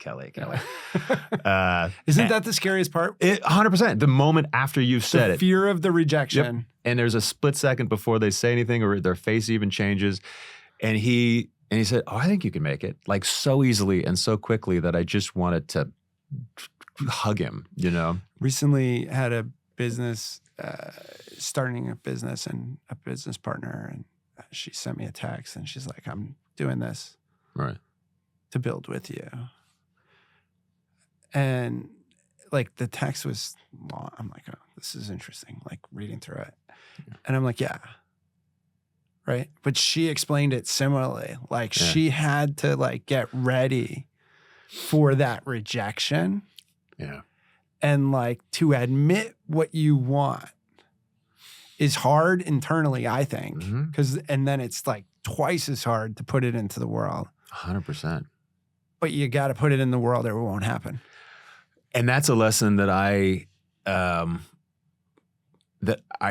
Isn't that the scariest part?
100%. The moment after you've said it.
Fear of the rejection.
Yep. And there's a split second before they say anything or their face even changes. And he said, oh, I think you can make it, like so easily and so quickly that I just wanted to hug him,
Recently had a business, starting a business, and a business partner, and she sent me a text, and she's like, I'm doing this to build with you. And like the text was long. I'm like, oh, this is interesting, like reading through it. And I'm like, yeah. Right. But she explained it similarly. Like she had to like get ready for that rejection.
Yeah.
And like to admit what you want is hard internally, I think. And then it's like twice as hard to put it into the world.
100%.
But you got to put it in the world or it won't happen.
And that's a lesson that I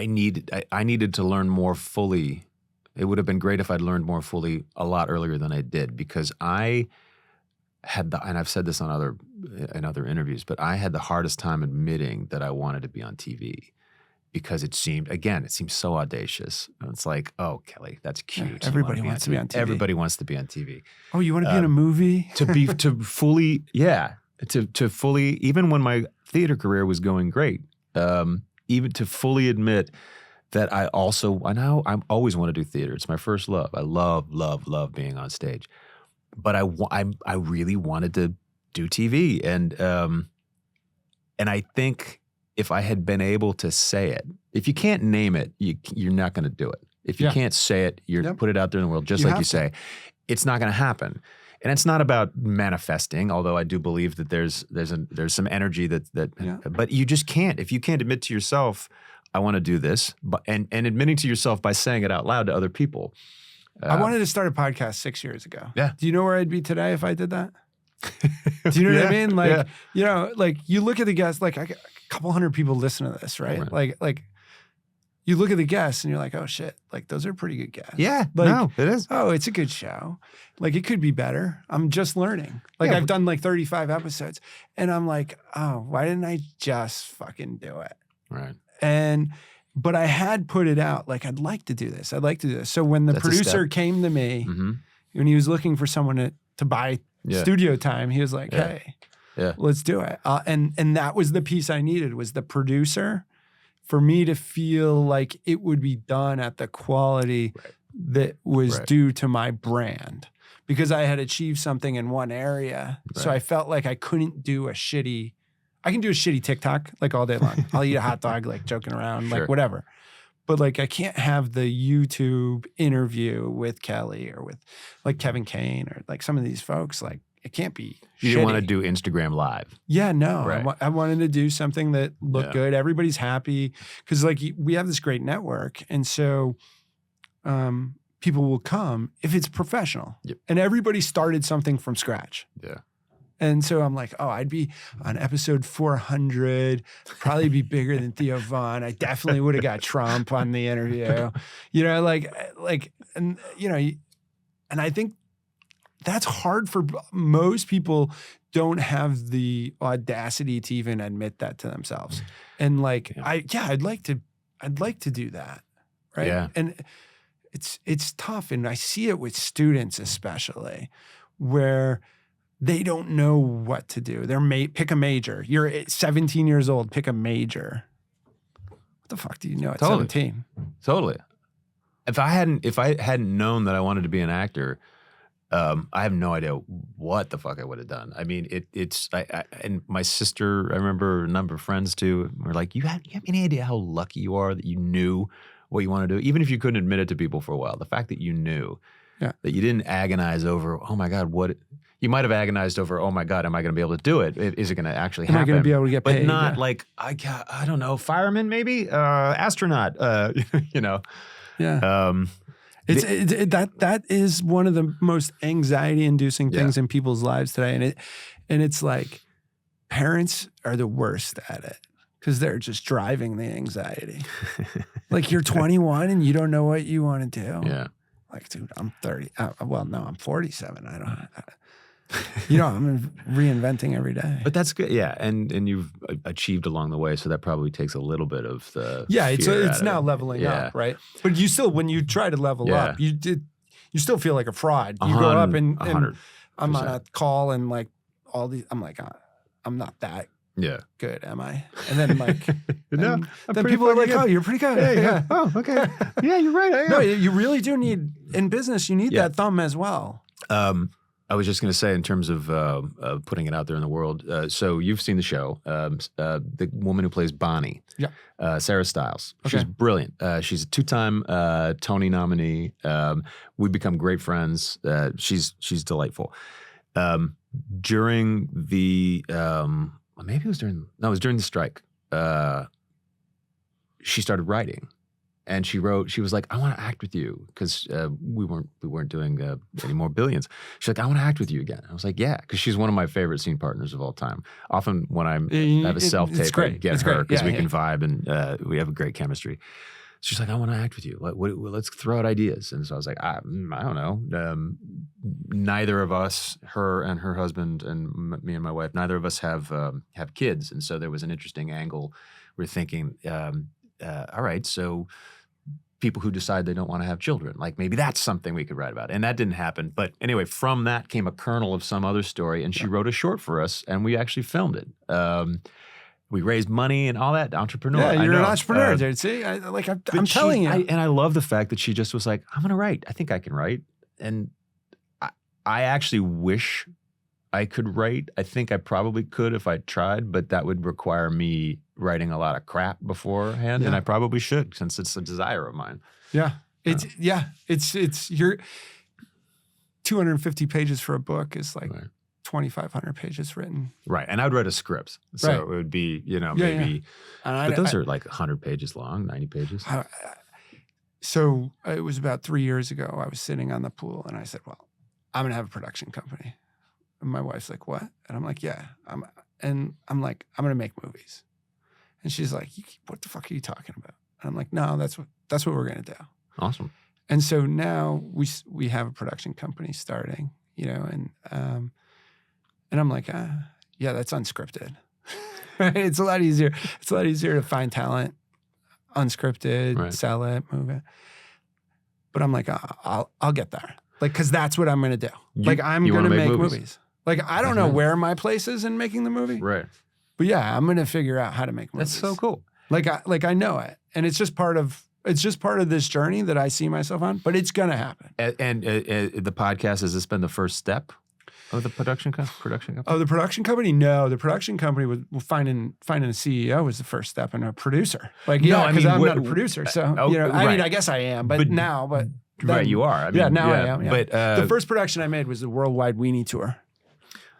needed to learn more fully. It would have been great if I'd learned more fully a lot earlier than I did, because I had and I've said this in other interviews, but I had the hardest time admitting that I wanted to be on TV, because it seemed so audacious. And it's like, oh, Kelly, that's cute.
Yeah, everybody wants to be on TV.
Everybody wants to be on TV.
Oh, you want to be in a movie?
to fully, even when my theater career was going great, even to fully admit that I always want to do theater. It's my first love. I love being on stage. But I really wanted to do TV, and I think if I had been able to say it, if you can't name it, you're not going to do it. If you can't say it, put it out there in the world, just like you say, it's not going to happen. And it's not about manifesting, although I do believe that there's some energy but you just can't. If you can't admit to yourself, I want to do this, and admitting to yourself by saying it out loud to other people.
I wanted to start a podcast 6 years ago.
Yeah.
Do you know where I'd be today if I did that? Do you know what I mean? Like, like you look at the guests, like a couple hundred people listen to this, right? Like you look at the guests and you're like, oh shit, like those are pretty good guests.
Yeah,
like,
no, it is.
Oh, it's a good show. Like it could be better. I'm just learning. Like I've done like 35 episodes and I'm like, oh, why didn't I just fucking do it?
Right.
But I had put it out, like, I'd like to do this. I'd like to do this. So when the producer came to me, when he was looking for someone to buy studio time, he was like, hey, let's do it. And that was the piece I needed, was the producer, for me to feel like it would be done at the quality that was due to my brand. Because I had achieved something in one area. So I felt like I couldn't do I can do a shitty TikTok like all day long. I'll eat a hot dog, like joking around, like whatever. But like I can't have the YouTube interview with Kelly or with like Kevin Kane or like some of these folks. Like it can't be
You didn't want to do Instagram Live.
Yeah, no. I wanted to do something that looked good. Everybody's happy. Because like we have this great network. And so people will come if it's professional. Yep. And everybody started something from scratch.
Yeah.
And so I'm like, oh, I'd be on episode 400, probably be bigger than Theo Von. I definitely would have got Trump on the interview, and I think that's hard for most people. Don't have the audacity to even admit that to themselves. And like, I'd like to do that, right? Yeah. And it's tough, and I see it with students especially, where they don't know what to do. Pick a major. You're 17 years old. Pick a major. What the fuck do you know at 17?
Totally. If I hadn't known that I wanted to be an actor, I have no idea what the fuck I would have done. I mean, and my sister, I remember a number of friends too, were like, you have any idea how lucky you are that you knew what you want to do? Even if you couldn't admit it to people for a while, the fact that you knew, that you didn't agonize over, oh my God, you might have agonized over, oh my God, am I going to be able to do it? Is it going to actually happen?
Am I going to be able to get paid?
But not like, I don't know, fireman maybe? Astronaut, Yeah.
That is one of the most anxiety-inducing things in people's lives today. And it's like, parents are the worst at it because they're just driving the anxiety. Like you're 21 and you don't know what you want to do.
Yeah.
Like, dude, I'm 30. I'm 47. I'm reinventing every day.
But that's good, yeah. And you've achieved along the way, so that probably takes a little bit of the
it's now leveling up, right? But you still, when you try to level up, you still feel like a fraud. You go up and I'm on a call and like all these, I'm like, I'm not that good, am I? And then like, then people are like, oh, you're pretty good.
Yeah. Oh, okay. Yeah, you're right. I am.
No, you really do need, in business, you need that thumb as well.
I was just going to say, in terms of putting it out there in the world, so you've seen the show. The woman who plays Bonnie, Sarah Stiles. Okay. She's brilliant. She's a 2-time Tony nominee. We've become great friends. She's delightful. During the it was during the strike. She started writing. And she was like, I want to act with you, because we weren't doing any more Billions. She's like, I want to act with you again. I was like, yeah, because she's one of my favorite scene partners of all time. Often when I have a self-tape, I get her because we can vibe and we have a great chemistry. She's like, I want to act with you. Let's throw out ideas. And so I was like, I don't know. Neither of us, her and her husband and me and my wife, neither of us have kids. And so there was an interesting angle. We're thinking, all right, so people who decide they don't want to have children, like maybe that's something we could write about. And that didn't happen. But anyway, from that came a kernel of some other story, and she wrote a short for us, and we actually filmed it. We raised money and all that. Entrepreneur.
Yeah, you're an entrepreneur, dude. See, I'm telling you.
And I love the fact that she just was like, I'm going to write. I think I can write. And I actually wish I could write. I think I probably could if I tried, but that would require me writing a lot of crap beforehand, and I probably should, since it's a desire of mine.
Yeah. It's your 250 pages for a book is like
Right.
2,500 pages written.
Right. And I'd write a script. So
Right.
it would be,
Yeah,
maybe,
And
but those are like 100 pages long, 90 pages.
So it was about 3 years ago. I was sitting on the pool and I said, well, I'm going to have a production company. And my wife's like, what? And I'm like, yeah. I'm like, I'm going to make movies. And she's like, what the fuck are you talking about? And I'm like, no, that's what we're going to do.
Awesome.
And so now we have a production company starting, and I'm like, yeah, that's unscripted. It's a lot easier. It's a lot easier to find talent, unscripted,
Right.
sell it, move it. But I'm like, I'll get there. Like, because that's what I'm going to do. I'm
you
going to
wanna make
make
movies.
movies. Like, I don't
That's
know
nice.
where my place is in making the movie,
Right.
but yeah, I'm going to figure out how to make movies.
That's so cool.
Like I know it, and it's just part of this journey that I see myself on. But it's going to happen.
And the podcast, has this been the first step of the production company?
Oh, the production company? No, the production company was finding a CEO was the first step, and a producer. Like,
No,
yeah,
I
because
mean,
I'm
what-
not a producer, so
right.
I mean, I guess I am, but now.
Right, you are. I mean,
yeah, now I am. Yeah.
But
the first production I made was the Worldwide Weenie Tour.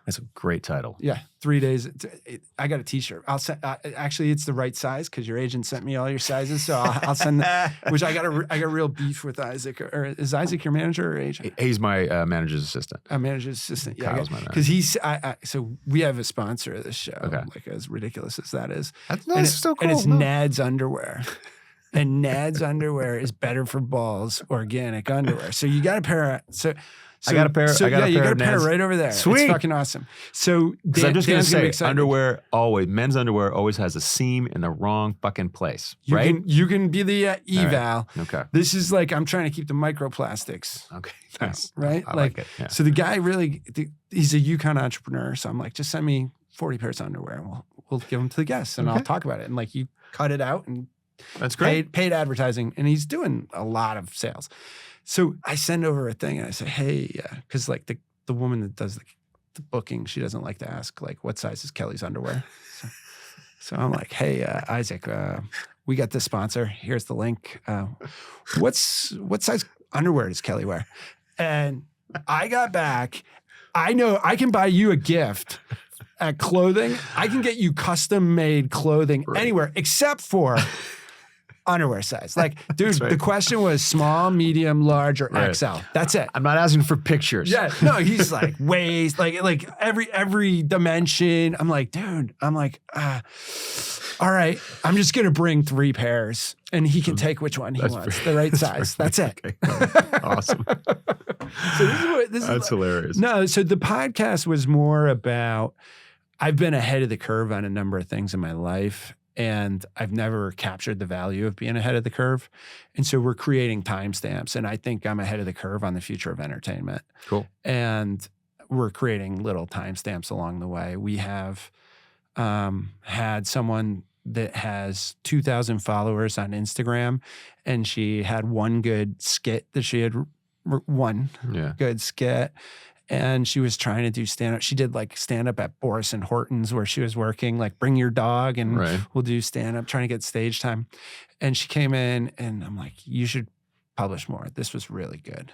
that's a great title.
Yeah, 3 days. I got a T-shirt. I'll send. Actually, it's the right size because your agent sent me all your sizes, so I'll send. Which I got real beef with Isaac. Or is Isaac your manager or agent?
He's my manager's assistant.
A manager's assistant. Yeah,
Kyle's my manager.
because he's. So we have a sponsor of this show.
Okay.
Like as ridiculous as that is.
That's so cool.
And it's
no.
Nad's underwear. And Nad's underwear is better for balls, organic underwear. So you got a pair.
I got a pair.
So,
I got
yeah,
a
you
pair
got a
of
pair
Nad's.
right over there.
Sweet.
It's fucking awesome. So
Because I'm just going to
Dan's be
say,
excited.
underwear always, men's underwear always has a seam in the wrong fucking place,
You
right?
you can be the eval.
Okay.
This is like I'm trying to keep the microplastics.
Okay. Nice.
Right?
I like it. Yeah.
So the guy really, he's a Yukon entrepreneur. So I'm like, just send me 40 pairs of underwear and we'll give them to the guests and I'll talk about it. And like you cut it out and
That's great.
paid advertising. And he's doing a lot of sales. So I send over a thing and I say, hey, because like the woman that does the booking, she doesn't like to ask like, what size is Kelly's underwear? So I'm like, hey, Isaac, we got this sponsor. Here's the link. What size underwear does Kelly wear? And I got back. I know I can buy you a gift at clothing. I can get you custom made clothing anywhere except for underwear size. Like, dude,
right.
the question was small, medium, large, or XL. That's it.
I'm not asking for pictures.
Yeah, no, he's like waist, like every dimension. I'm like, dude, all right, I'm just gonna bring 3 pairs, and he can take which one he wants, the right size. That's it.
Okay. Awesome.
So this is
That's hilarious.
No, so the podcast was more about I've been ahead of the curve on a number of things in my life. And I've never captured the value of being ahead of the curve. And so we're creating timestamps. And I think I'm ahead of the curve on the future of entertainment.
Cool.
And we're creating little timestamps along the way. We have had someone that has 2,000 followers on Instagram. And she had one good skit that she had, one good skit. And she was trying to do stand-up. She did like stand-up at Boris and Horton's where she was working, like bring your dog and we'll do stand-up, trying to get stage time. And she came in and I'm like, you should publish more. This was really good.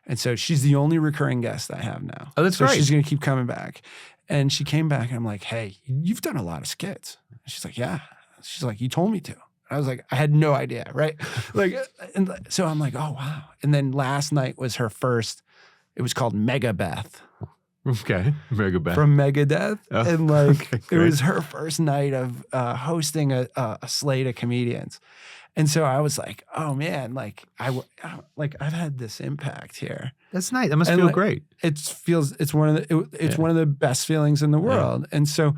And so she's the only recurring guest I have now.
Oh, that's
so
great.
She's going to keep coming back. And she came back and I'm like, hey, you've done a lot of skits. And she's like, yeah. She's like, you told me to. I was like, I had no idea, right? Like, and so I'm like, oh, wow. And then last night was her first. It was called Megabeth.
Okay. Megabeth.
From Megadeth.
Oh,
And like,
okay,
it
great.
was her first night of hosting a slate of comedians. And so I was like, oh man, like I've had this impact here.
That's nice. That must
And
feel
like,
great.
It's one of one of the best feelings in the world. And so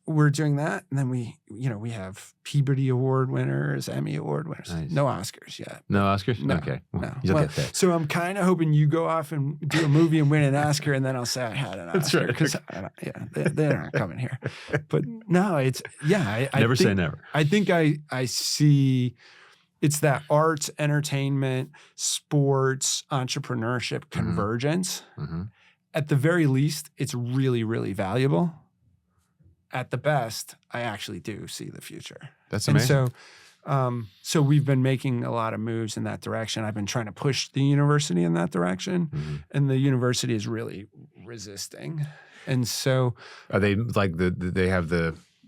we're doing that. And then we have Peabody Award winners, Emmy Award winners.
Nice.
No Oscars yet.
No Oscars?
No,
Okay.
no.
You'll
Well,
get that.
So I'm kind of hoping you go off and do a movie and win an Oscar, and then I'll say I had an Oscar.
That's right.
Because they're not coming here. But no, it's I
Never
think,
say never.
I think I see it's that arts, entertainment, sports, entrepreneurship convergence.
Mm-hmm.
At the very least, it's really, really valuable. At the best, I actually do see the future.
That's
And
amazing.
so So we've been making a lot of moves in that direction. I've been trying to push the university in that direction, and the university is really resisting. And so,
are they like they have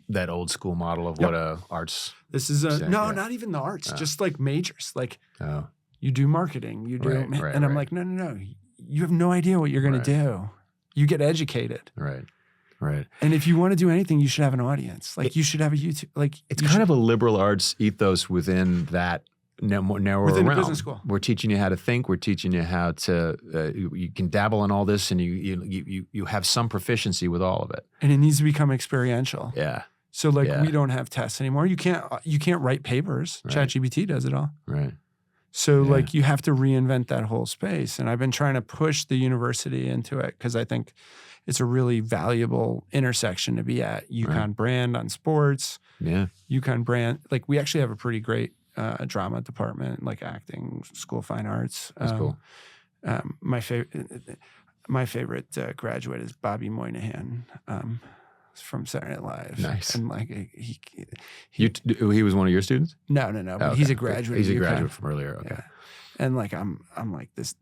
that old school model of what a arts?
This is not even the arts, just like majors. Like you do marketing, you do, and I'm like, no, you have no idea what you're going to do. You get educated,
right.
And if you want to do anything, you should have an audience. Like you should have a YouTube. Like
it's kind of a liberal arts ethos within that narrower
within
realm.
A business school.
We're teaching you how to think. We're teaching you how to. You can dabble in all this, and you have some proficiency with all of it.
And it needs to become experiential.
Yeah.
So we don't have tests anymore. You can't write papers. Right. ChatGPT does it all.
Right.
So you have to reinvent that whole space. And I've been trying to push the university into it because I think it's a really valuable intersection to be at. UConn brand on sports. Yeah. UConn brand. Like we actually have a pretty great drama department, like acting, school of fine arts.
That's cool.
My favorite graduate is Bobby Moynihan. From Saturday Night Live.
Nice.
And like
he was one of your students?
No. But he's a graduate.
He's a graduate from earlier. Okay.
Yeah. And like I'm like this.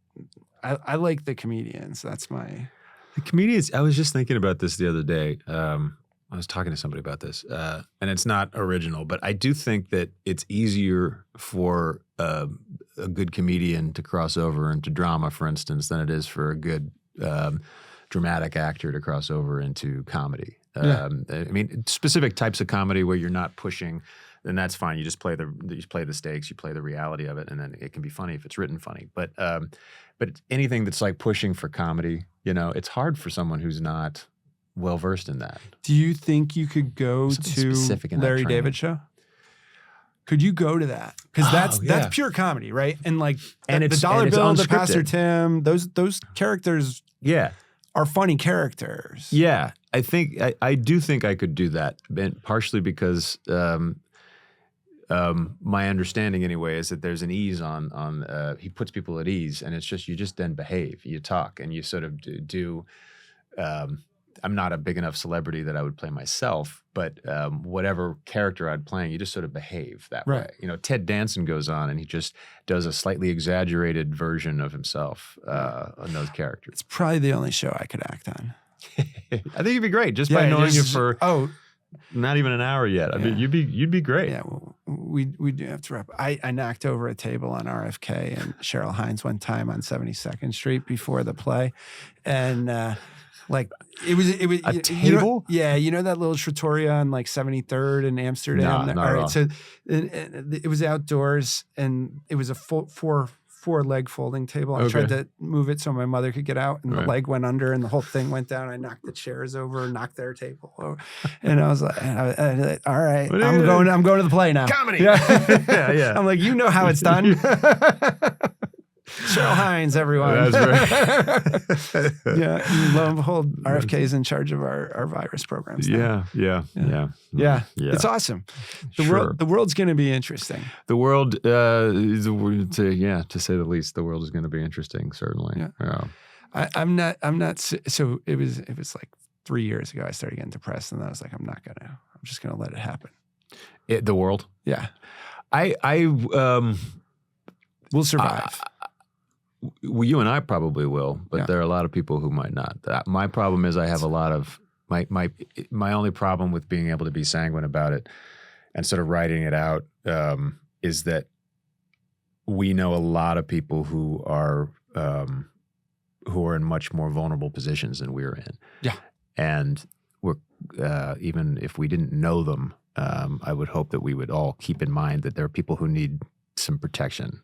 I like the comedians. That's my.
The comedians. I was just thinking about this the other day. I was talking to somebody about this, and it's not original, but I do think that it's easier for a good comedian to cross over into drama, for instance, than it is for a good dramatic actor to cross over into comedy. I mean, specific types of comedy where you're not pushing, then that's fine. You just play the stakes, you play the reality of it, and then it can be funny if it's written funny. But anything that's like pushing for comedy, it's hard for someone who's not well versed in that.
Do you think you could go to Larry David show? Could you go to that? Because that's pure comedy, right? And like the dollar bill, the Pastor Tim, those characters.
Yeah.
Are funny characters.
Yeah, I do think I could do that, and partially because my understanding anyway is that there's an ease on he puts people at ease, and it's just you just then behave, you talk, and you sort of do. I'm not a big enough celebrity that I would play myself, but whatever character I'd play, you just sort of behave that way. Ted Danson goes on and he just does a slightly exaggerated version of himself on those characters.
It's probably the only show I could act on.
I think you'd be great just by knowing you for not even an hour yet. I mean, you'd be great.
Yeah, well, we do have to wrap. I knocked over a table on RFK and Cheryl Hines one time on 72nd Street before the play, and. Like it was
a table.
That little trattoria on like 73rd in Amsterdam.
No, not all right.
So it was outdoors and it was a four leg folding table. I tried to move it so my mother could get out, and the leg went under and the whole thing went down. I knocked the chairs over, knocked their table over, and I was like, all right, I'm going to the play now.
Comedy.
Yeah. I'm like, how it's done. Cheryl Hines, everyone.
That's right.
And lo and behold, RFK is in charge of our virus programs now.
Yeah.
It's awesome. The world's going to be interesting.
The world, to say the least, the world is going to be interesting, certainly. Yeah.
I'm not. So it was like 3 years ago I started getting depressed, and I was like, I'm just going to let it happen.
The world?
Yeah.
We'll survive. Well, you and I probably will, but there are a lot of people who might not. My problem is I have a lot of my only problem with being able to be sanguine about it and sort of writing it out is that we know a lot of people who are in much more vulnerable positions than we're in. Yeah, and we're even if we didn't know them, I would hope that we would all keep in mind that there are people who need some protection.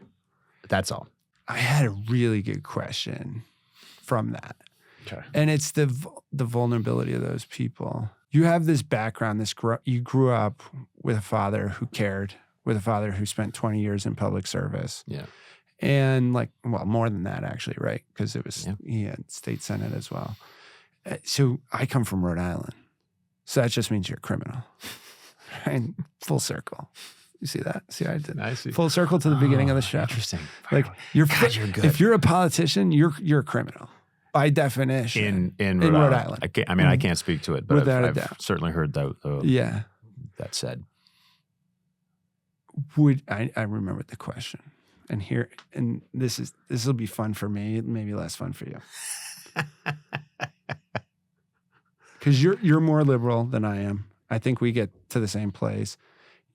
That's all.
I had a really good question from that. Okay. And it's the vulnerability of those people. You have this background, you grew up with a father who cared, with a father who spent 20 years in public service. Yeah. And more than that actually, right? Because he had state senate as well. So I come from Rhode Island. So that just means you're a criminal. Right? Full circle. You see that? See how I did?
I see.
Full circle to the beginning of the show.
Interesting.
You're good. If you're a politician, you're a criminal by definition.
In Rhode Island. I can't speak to it, but
Without
I've
a doubt.
certainly heard that. That said,
I remember the question, and this will be fun for me, maybe less fun for you, because you're more liberal than I am. I think we get to the same place.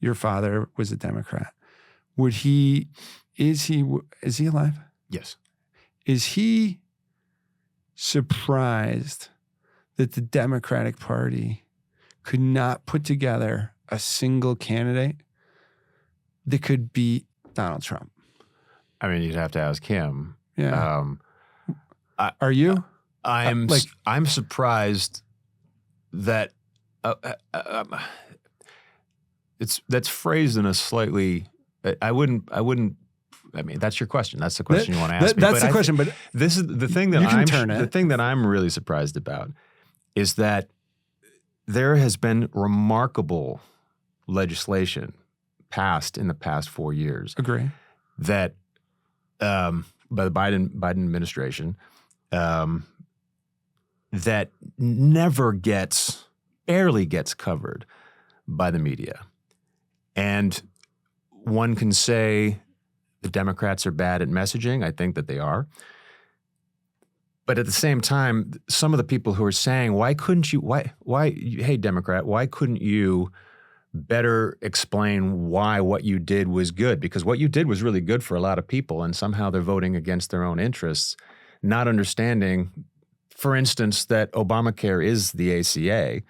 Your father was a Democrat. Is he alive?
Yes.
Is he surprised that the Democratic Party could not put together a single candidate that could beat Donald Trump?
I mean, you'd have to ask him.
Yeah. Are you?
I'm surprised that that's phrased in a slightly. I wouldn't. I mean, that's your question. That's the question you want to ask me.
That's the question. But
this is the thing that
the
thing that I'm really surprised about is that there has been remarkable legislation passed in the past 4 years.
Agree.
That by the Biden administration that barely gets covered by the media. And one can say the Democrats are bad at messaging. I think that they are. But at the same time, some of the people who are saying, hey, Democrat, why couldn't you better explain why what you did was good? Because what you did was really good for a lot of people, and somehow they're voting against their own interests, not understanding, for instance, that Obamacare is the ACA.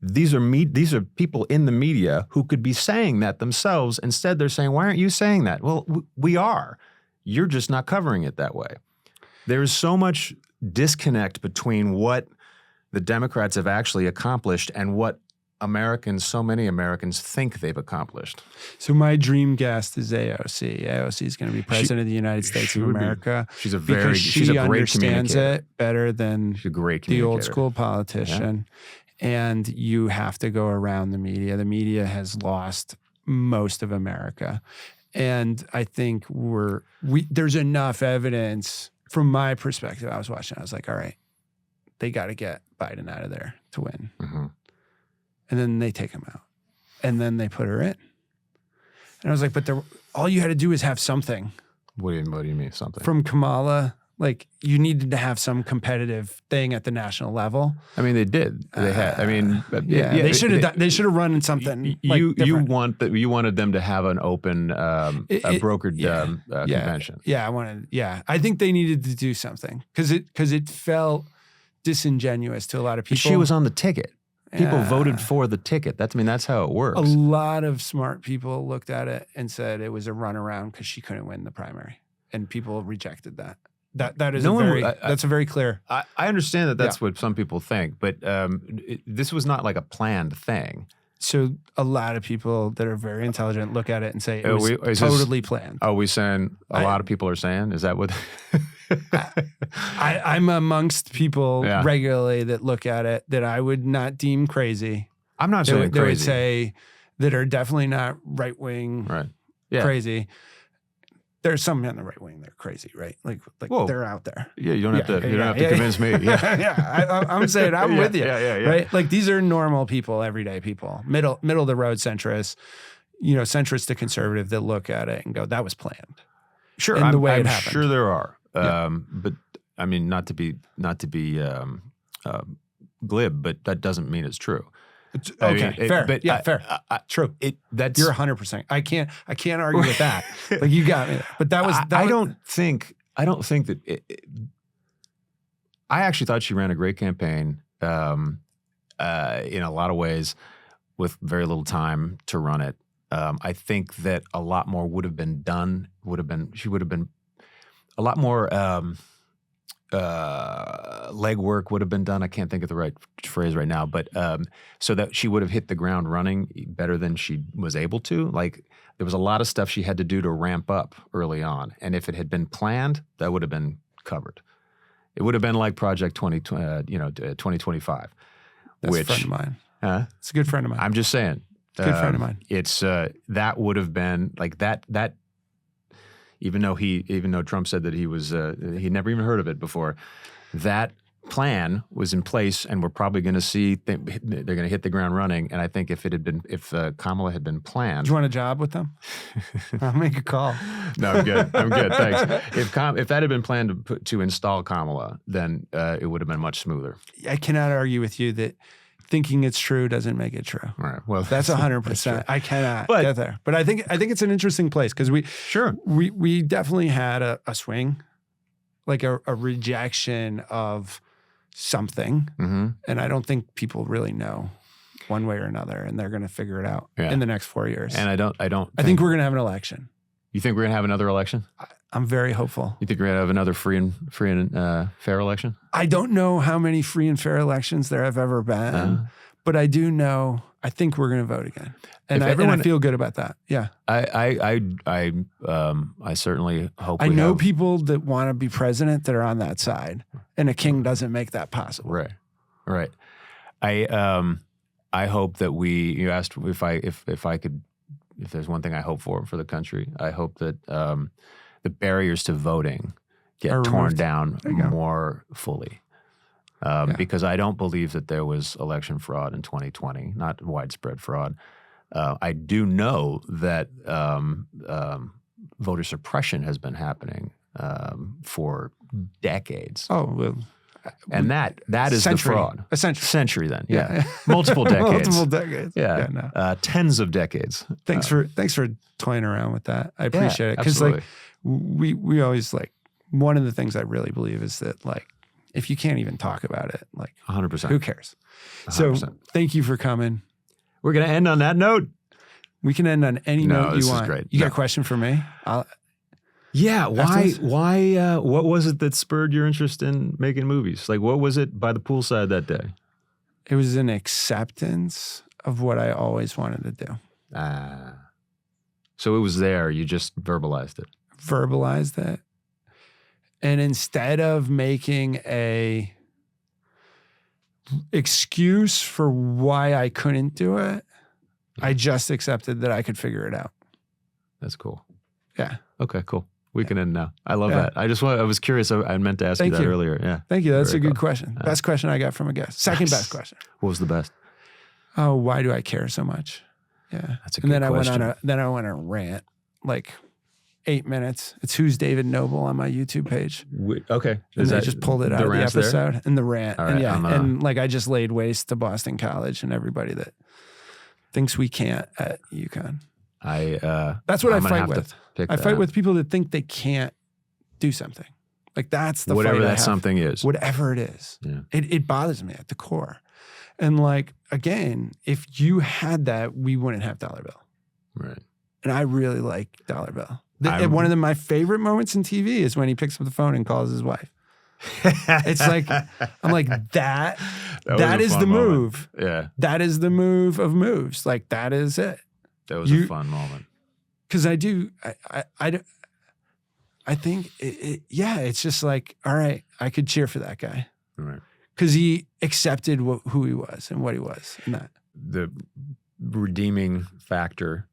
These are people in the media who could be saying that themselves. Instead, they're saying, why aren't you saying that? Well, we are. You're just not covering it that way. There is so much disconnect between what the Democrats have actually accomplished and what so many Americans think they've accomplished.
So my dream guest is AOC. AOC is going to be president of the United States of America.
She's a
great understands
communicator.
it better than
she's a great
the old school politician. Yeah. And you have to go around the media. The media has lost most of America. And I think there's enough evidence from my perspective. I was watching, I was like, all right, they got to get Biden out of there to win. Mm-hmm. And then they take him out. And then they put her in. And I was like, but all you had to do is have something.
What do you mean something?
From Kamala. Like, you needed to have some competitive thing at the national level.
I mean, they did. They had. I mean,
they should have. They should have run in something.
You wanted them to have an open, brokered convention.
Yeah, I wanted. Yeah, I think they needed to do something because it felt disingenuous to a lot of people.
She was on the ticket. People voted for the ticket. That's how it works.
A lot of smart people looked at it and said it was a runaround because she couldn't win the primary, and people rejected that. That is that's a very clear.
I understand that that's what some people think, but this was not like a planned thing.
So a lot of people that are very intelligent look at it and say it was totally planned.
Are we saying a lot of people are saying? Is that what?
I'm amongst people regularly that look at it that I would not deem crazy.
I'm not saying crazy.
They would say that are definitely not right wing, crazy. There's some on the right wing that are crazy, right? Like they're out there.
Yeah, you don't have to convince me. Yeah,
I'm saying I'm with you.
Yeah.
Right? Like these are normal people, everyday people, middle of the road centrists, centrist to conservative that look at it and go, that was planned.
Sure,
and the way
I'm
it happened.
sure there are. But I mean, not to be glib, but that doesn't mean it's true.
Fair. Fair. True. You're 100%. I can't argue with that. Like you got me. But I
don't think that. I actually thought she ran a great campaign in a lot of ways, with very little time to run it. I think that a lot more would have been done. She would have been a lot more. Legwork would have been done. I can't think of the right phrase right now, but so that she would have hit the ground running better than she was able to. Like there was a lot of stuff she had to do to ramp up early on, and if it had been planned, that would have been covered. It would have been like Project 2025.
That's a friend of mine. It's a good friend of mine.
I'm just saying.
Good friend of mine.
It's that would have been like that. Even though Trump said that he was he'd never even heard of it before, that plan was in place, and we're probably going to see they're going to hit the ground running. And I think if Kamala had been planned,
Do you want a job with them? I'll make a call.
no, I'm good. I'm good. Thanks. If that had been planned to install Kamala, then it would have been much smoother.
I cannot argue with you that thinking it's true doesn't make it true.
All right. Well,
That's 100%. I cannot get there. But I think it's an interesting place because we definitely had a swing, like a rejection of something.
Mm-hmm.
And I don't think people really know one way or another, and they're going to figure it out in the next 4 years.
And
I think we're going to have an election.
You think we're going to have another election?
I'm very hopeful.
You think we're going to have another free and fair election?
I don't know how many free and fair elections there have ever been, but I do know, I think we're going to vote again. And I feel good about that. Yeah.
I certainly hope
I know people that want to be president that are on that side, and a king doesn't make that possible.
Right. I hope that you asked if there's one thing I hope for the country, I hope that the barriers to voting get torn down more fully. Because I don't believe that there was election fraud in 2020, not widespread fraud. I do know that voter suppression has been happening for decades.
Oh, well.
And that is the fraud.
A century
then. Yeah. Multiple decades.
Multiple decades.
Yeah.
No.
Tens of decades.
Thanks for toying around with that. I appreciate it. Because like we always like, one of the things I really believe is that like, if you can't even talk about it, like
100%.
Who cares?
100%.
So thank you for coming.
We're going to end on that note.
We can end on any note you want.
Is great.
You got a question for me?
Why, what was it that spurred your interest in making movies? Like, what was it by the poolside that day?
It was an acceptance of what I always wanted to do.
So it was there. You just verbalized it.
Verbalized it. And instead of making a excuse for why I couldn't do it, I just accepted that I could figure it out.
That's cool.
Yeah.
Okay, cool. We can end now. I love that. I was curious. I meant to ask you that earlier. Yeah.
Thank you. That's a good question. Best question I got from a guest. Second best question.
What was the best?
Oh, why do I care so much? Yeah.
That's a good question.
I went on a rant, like 8 minutes. It's Who's David Noble on my YouTube page.
Okay.
And I just pulled it out of the episode and the rant.
All right,
and like I just laid waste to Boston College and everybody that thinks we can't at UConn. That's what I fight with. I fight with people that think they can't do something. Like that's the
whatever
fight
that something is.
Whatever it is.
Yeah.
It bothers me at the core. And like, again, if you had that, we wouldn't have Dollar Bill.
Right.
And I really like Dollar Bill. One of my favorite moments in TV is when he picks up the phone and calls his wife. It's like, I'm like, that is the move.
Yeah.
That is the move of moves. Like, that is it.
That was a fun moment.
Because I think, it's just like, all right, I could cheer for that guy.
Right.
Because he accepted who he was and what he was. And that.
The redeeming factor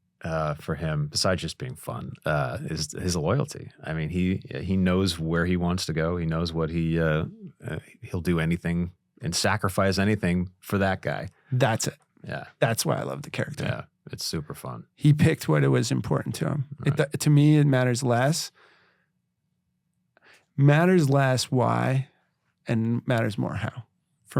for him, besides just being fun, is his loyalty. I mean, he knows where he wants to go. He knows what he'll do anything and sacrifice anything for that guy.
That's it.
Yeah.
That's why I love the character.
Yeah. It's super fun.
He picked what it was important to him.
Right.
To me, it matters less. Matters less why, and matters more how. For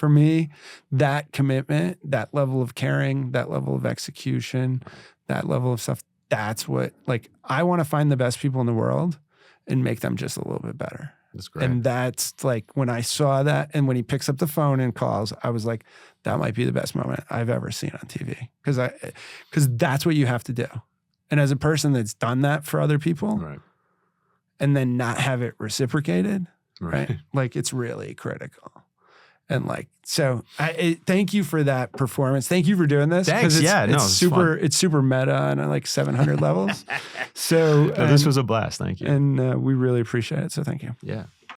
me, that commitment, that level of caring, that level of execution, that level of stuff, that's what, like, I want to find the best people in the world and make them just a little bit better.
That's great.
And that's like, when I saw that and when he picks up the phone and calls, I was like, that might be the best moment I've ever seen on TV. Because that's what you have to do. And as a person that's done that for other people,
right,
and then not have it reciprocated, right? Like, it's really critical. And like, so thank you for that performance. Thank you for doing this.
Thanks.
It's super meta on like 700 levels. So
this was a blast. Thank you.
And we really appreciate it. So thank you.
Yeah.